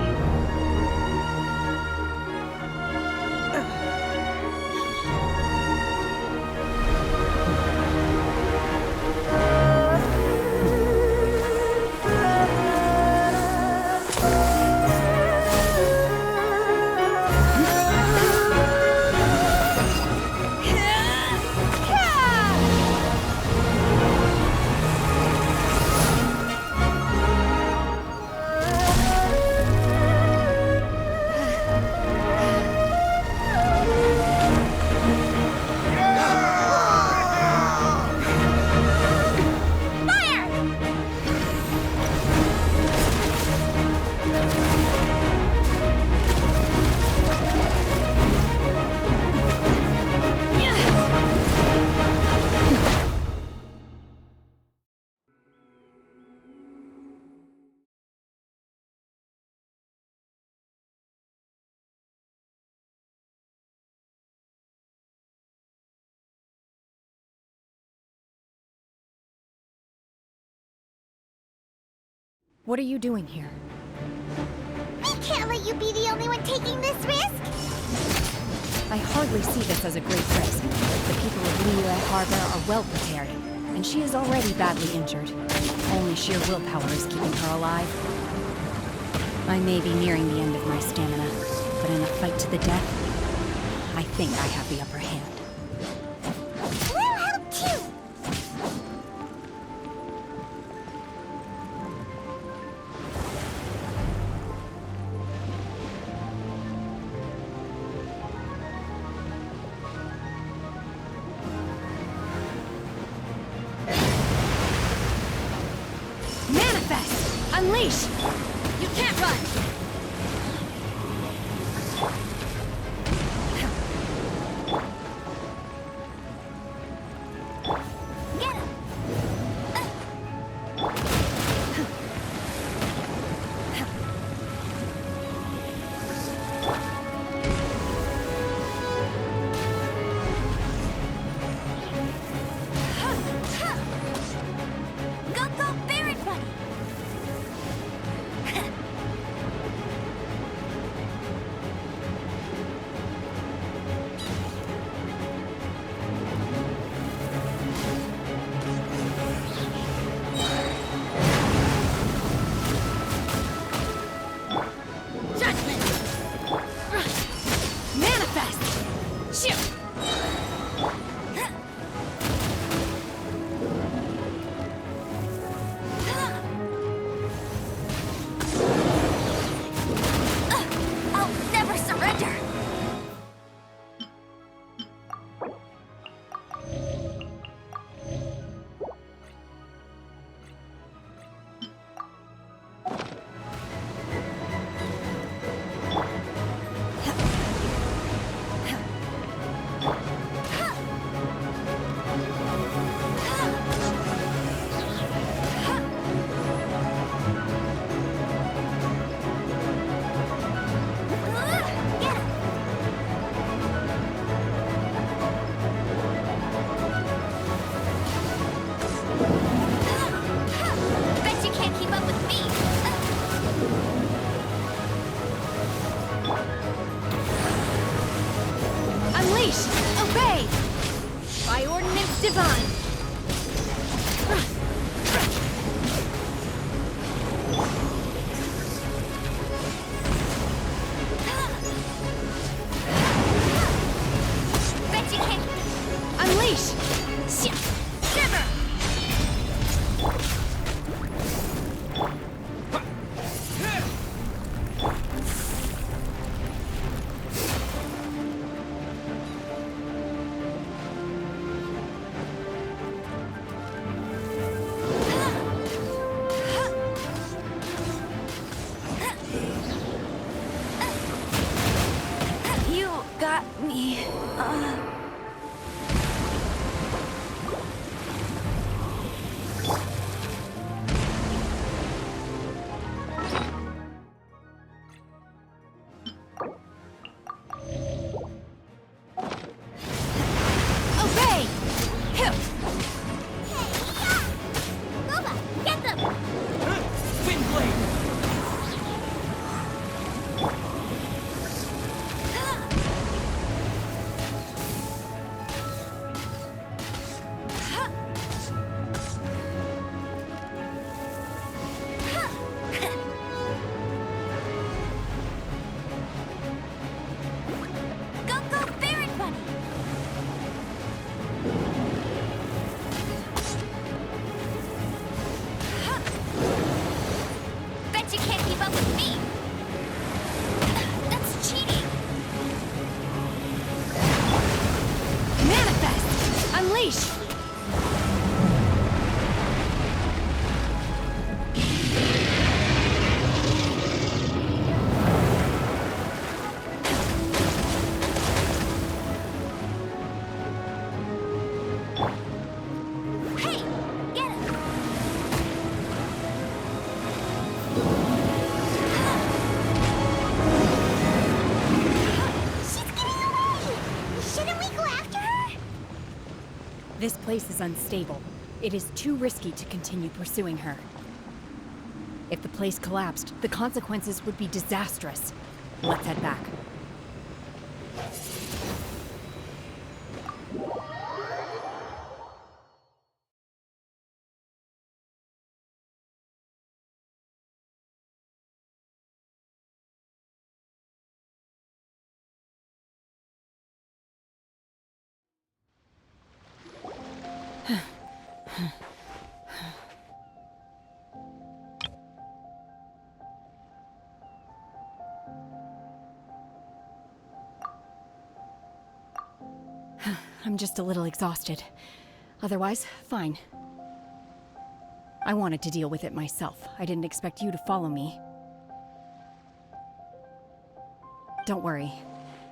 What are you doing here? We can't let you be the only one taking this risk! I hardly see this as a great risk. The people of Liyue Harbor are well prepared, and she is already badly injured. Only sheer willpower is keeping her alive. I may be nearing the end of my stamina, but in a fight to the death, I think I have the upper hand. We'll help too! Unleash! You can't run! Get him! Go, go, Barret Bunny! Bet you can't. Unleash! Shiver! You got me. Obey! Nova, get them! Wind blade! Go, go, Baron Bunny! Bet you can't keep up with me! That's cheating! Manifest! Unleash! Hey! Get him! She's getting away! Shouldn't we go after her? This place is unstable. It is too risky to continue pursuing her. If the place collapsed, the consequences would be disastrous. Let's head back. I'm just a little exhausted. Otherwise, fine. I wanted to deal with it myself. I didn't expect you to follow me. Don't worry.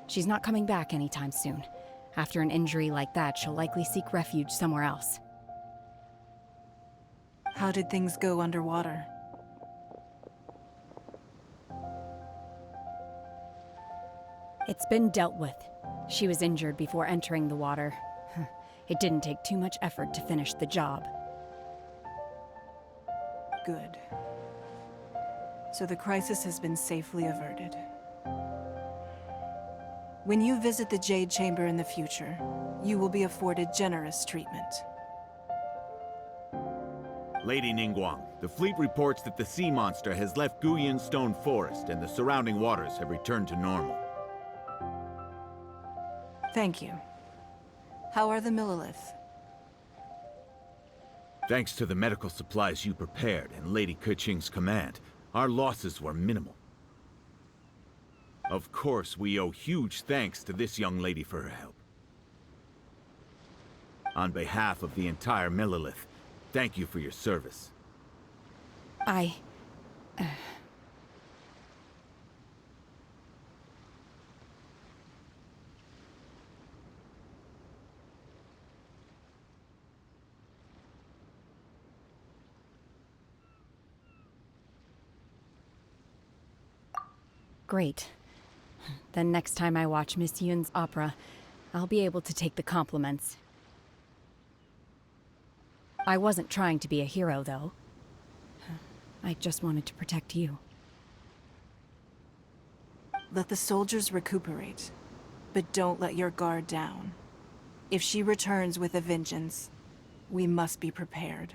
She's not coming back anytime soon. After an injury like that, she'll likely seek refuge somewhere else. How did things go underwater? It's been dealt with. She was injured before entering the water. It didn't take too much effort to finish the job. Good. So the crisis has been safely averted. When you visit the Jade Chamber in the future, you will be afforded generous treatment. Lady Ningguang, the fleet reports that the sea monster has left Guyan Stone Forest and the surrounding waters have returned to normal. Thank you. How are the Millilith? Thanks to the medical supplies you prepared and Lady Keqing's command, our losses were minimal. Of course, we owe huge thanks to this young lady for her help. On behalf of the entire Millilith, thank you for your service. Great. Then next time I watch Miss Yun's opera, I'll be able to take the compliments. I wasn't trying to be a hero, though. I just wanted to protect you. Let the soldiers recuperate, but don't let your guard down. If she returns with a vengeance, We must be prepared.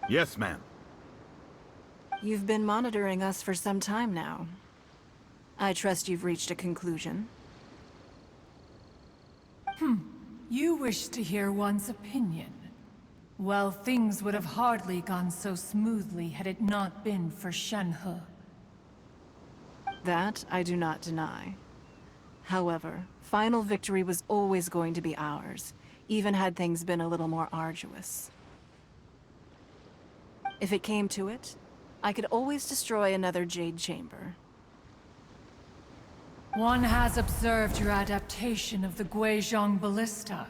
Yes, ma'am. You've been monitoring us for some time now. I trust you've reached a conclusion. You wish to hear one's opinion. Well, things would have hardly gone so smoothly had it not been for Shenhe. That I do not deny. However, final victory was always going to be ours, even had things been a little more arduous. If it came to it, I could always destroy another Jade Chamber. One has observed your adaptation of the Guizhong Ballista,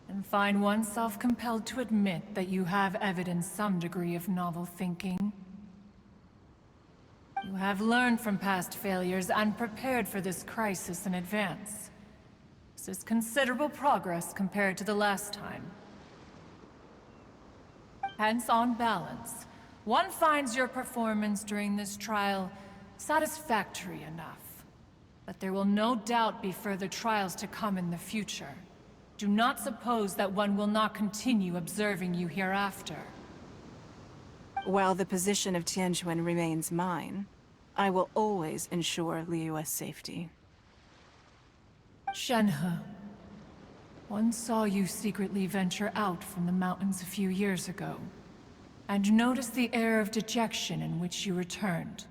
and find oneself compelled to admit that you have evidenced some degree of novel thinking. You have learned from past failures and prepared for this crisis in advance. This is considerable progress compared to the last time. Hence, on balance, one finds your performance during this trial satisfactory enough. But there will no doubt be further trials to come in the future. Do not suppose that one will not continue observing you hereafter. While the position of Tianquan remains mine, I will always ensure Liyue's safety. Shenhe, one saw you secretly venture out from the mountains a few years ago, and noticed the air of dejection in which you returned.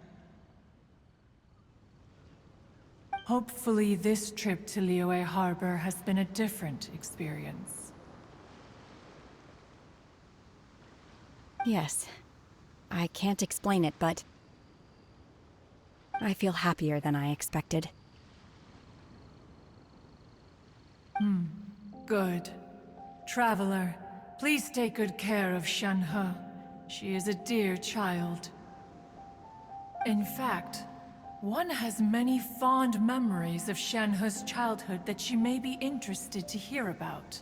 Hopefully, this trip to Liyue Harbor has been a different experience. Yes. I can't explain it, but I feel happier than I expected. Good. Traveler, please take good care of Shenhe. She is a dear child. In fact, one has many fond memories of Shenhe's childhood that she may be interested to hear about.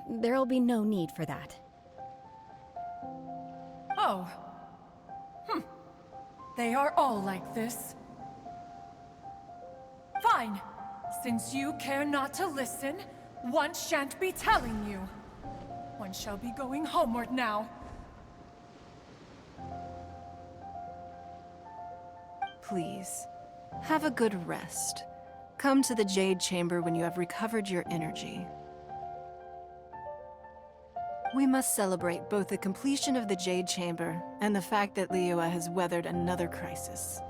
There'll be no need for that. Oh. They are all like this. Fine. Since you care not to listen, one shan't be telling you. One shall be going homeward now. Please, have a good rest. Come to the Jade Chamber when you have recovered your energy. We must celebrate both the completion of the Jade Chamber and the fact that Liyue has weathered another crisis.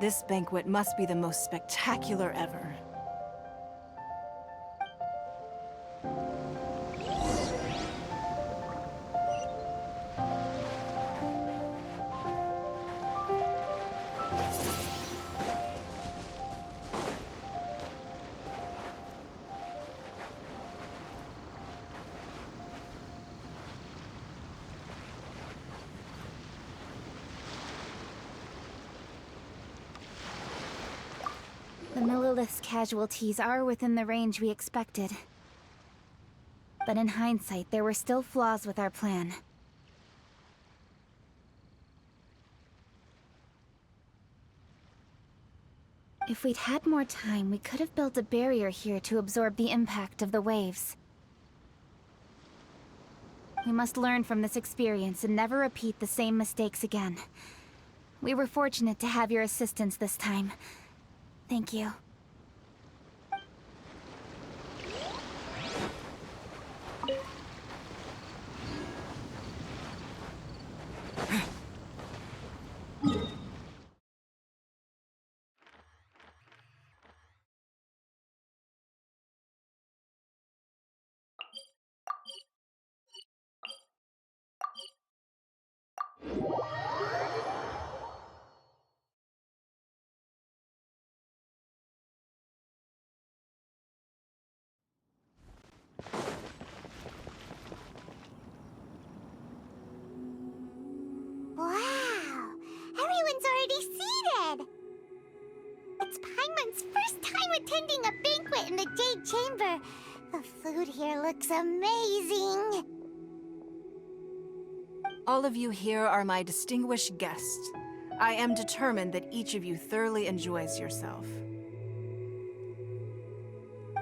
This banquet must be the most spectacular ever. The Millilith's casualties are within the range we expected. But in hindsight, there were still flaws with our plan. If we'd had more time, we could have built a barrier here to absorb the impact of the waves. We must learn from this experience and never repeat the same mistakes again. We were fortunate to have your assistance this time. Thank you. Wow! Everyone's already seated! It's Paimon's first time attending a banquet in the Jade Chamber. The food here looks amazing. All of you here are my distinguished guests. I am determined that each of you thoroughly enjoys yourself.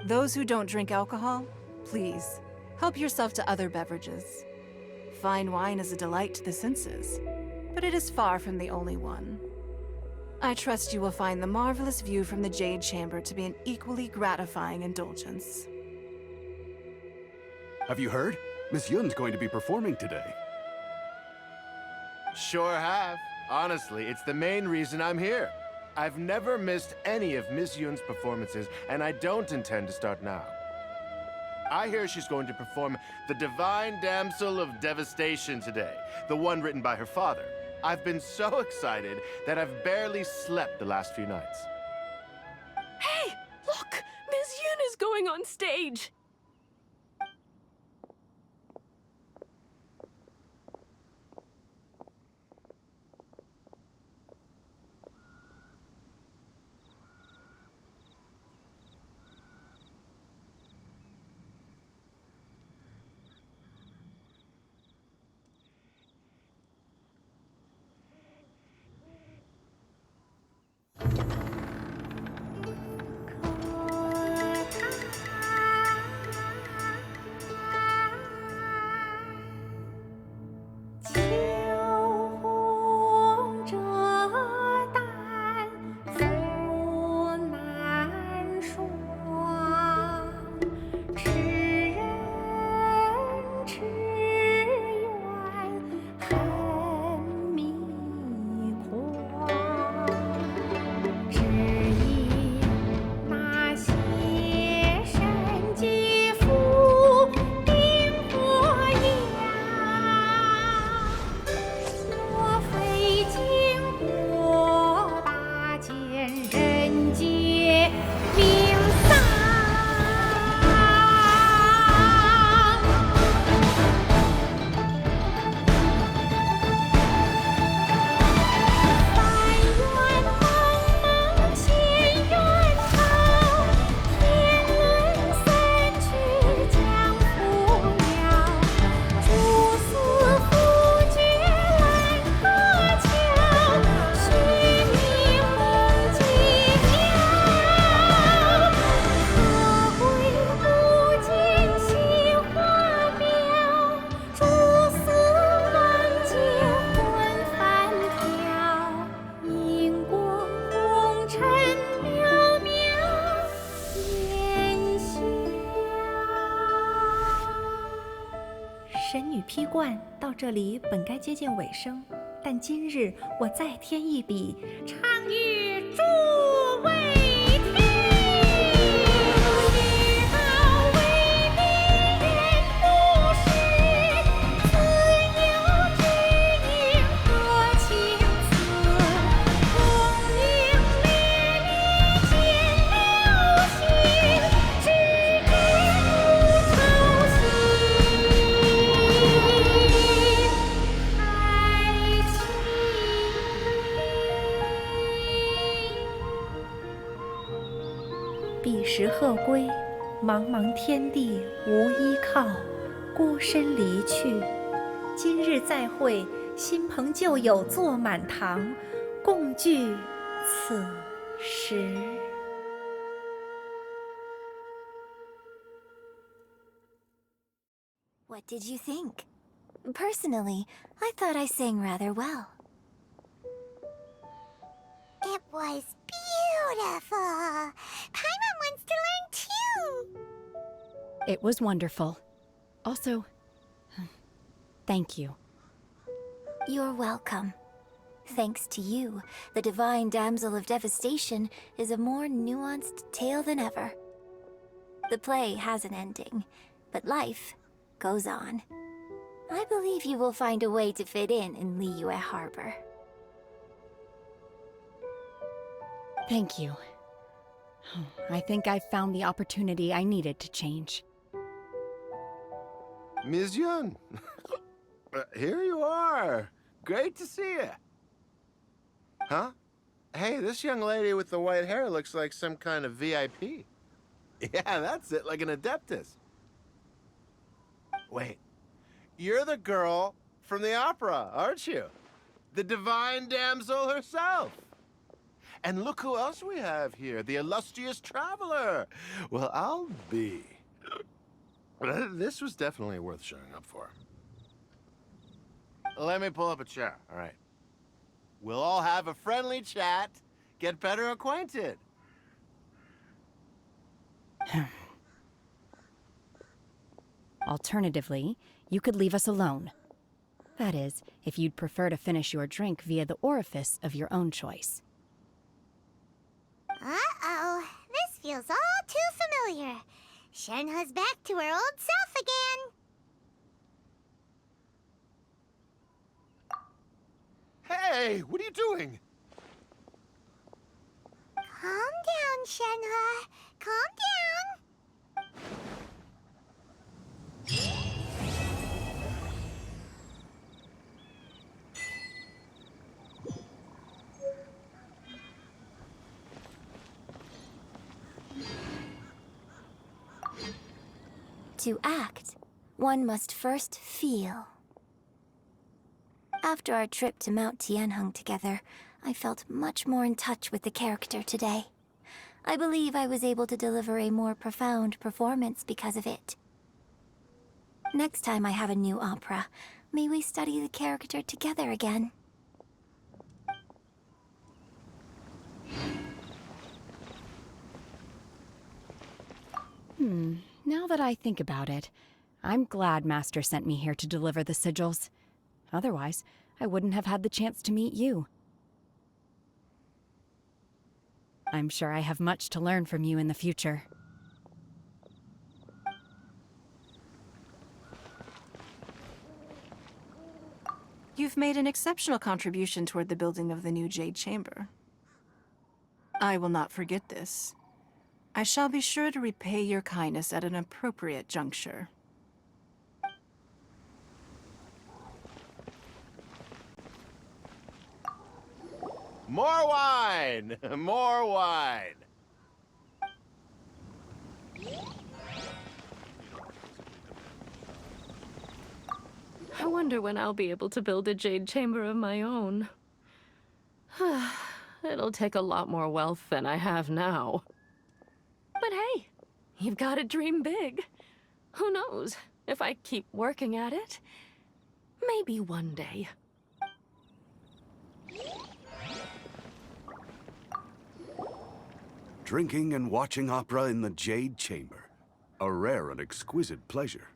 Those who don't drink alcohol, please, help yourself to other beverages. Fine wine is a delight to the senses, but it is far from the only one. I trust you will find the marvelous view from the Jade Chamber to be an equally gratifying indulgence. Have you heard? Miss Yun's going to be performing today. Sure have. Honestly, it's the main reason I'm here. I've never missed any of Miss Yun's performances, and I don't intend to start now. I hear she's going to perform The Divine Damsel of Devastation today, the one written by her father. I've been so excited that I've barely slept the last few nights. Hey, look! Miss Yun is going on stage!这里本该接近尾声，但今日我再添一笔，唱与诸位听。世道为民人不识，自有知音多情思。功名烈烈见了心，只知不酬心。彼时鹤归，茫茫天地无依靠，孤身离去。今日再会，新朋旧友坐满堂，共聚此时。What did you think? Personally, I thought I sang rather well. It was beautiful. Paimon wants to learn too. It was wonderful. Also, thank you. You're welcome. Thanks to you, the Divine Damsel of Devastation is a more nuanced tale than ever. The play has an ending, but life goes on. I believe you will find a way to fit in Liyue Harbor. Thank you. I think I've found the opportunity I needed to change. Ms. Yun, here you are. Great to see you. Huh? Hey, this young lady with the white hair looks like some kind of VIP. Yeah, that's it, like an Adeptus. Wait, you're the girl from the opera, aren't you? The Divine Damsel herself. And look who else we have here, the illustrious traveler. Well, I'll be. This was definitely worth showing up for. Let me pull up a chair, all right? We'll all have a friendly chat, get better acquainted. Alternatively, you could leave us alone. That is, if you'd prefer to finish your drink via the orifice of your own choice. Uh-oh, this feels all too familiar. Shenhe's back to her old self again. Hey, what are you doing? Calm down, Shenhe. Calm down. To act, one must first feel. After our trip to Mount Tianheng together, I felt much more in touch with the character today. I believe I was able to deliver a more profound performance because of it. Next time I have a new opera, may we study the character together again. Now that I think about it, I'm glad Master sent me here to deliver the sigils. Otherwise, I wouldn't have had the chance to meet you. I'm sure I have much to learn from you in the future. You've made an exceptional contribution toward the building of the new Jade Chamber. I will not forget this. I shall be sure to repay your kindness at an appropriate juncture. More wine! More wine! I wonder when I'll be able to build a jade chamber of my own. It'll take a lot more wealth than I have now. But hey, you've got to dream big. Who knows? If I keep working at it, maybe one day. Drinking and watching opera in the Jade Chamber. A rare and exquisite pleasure.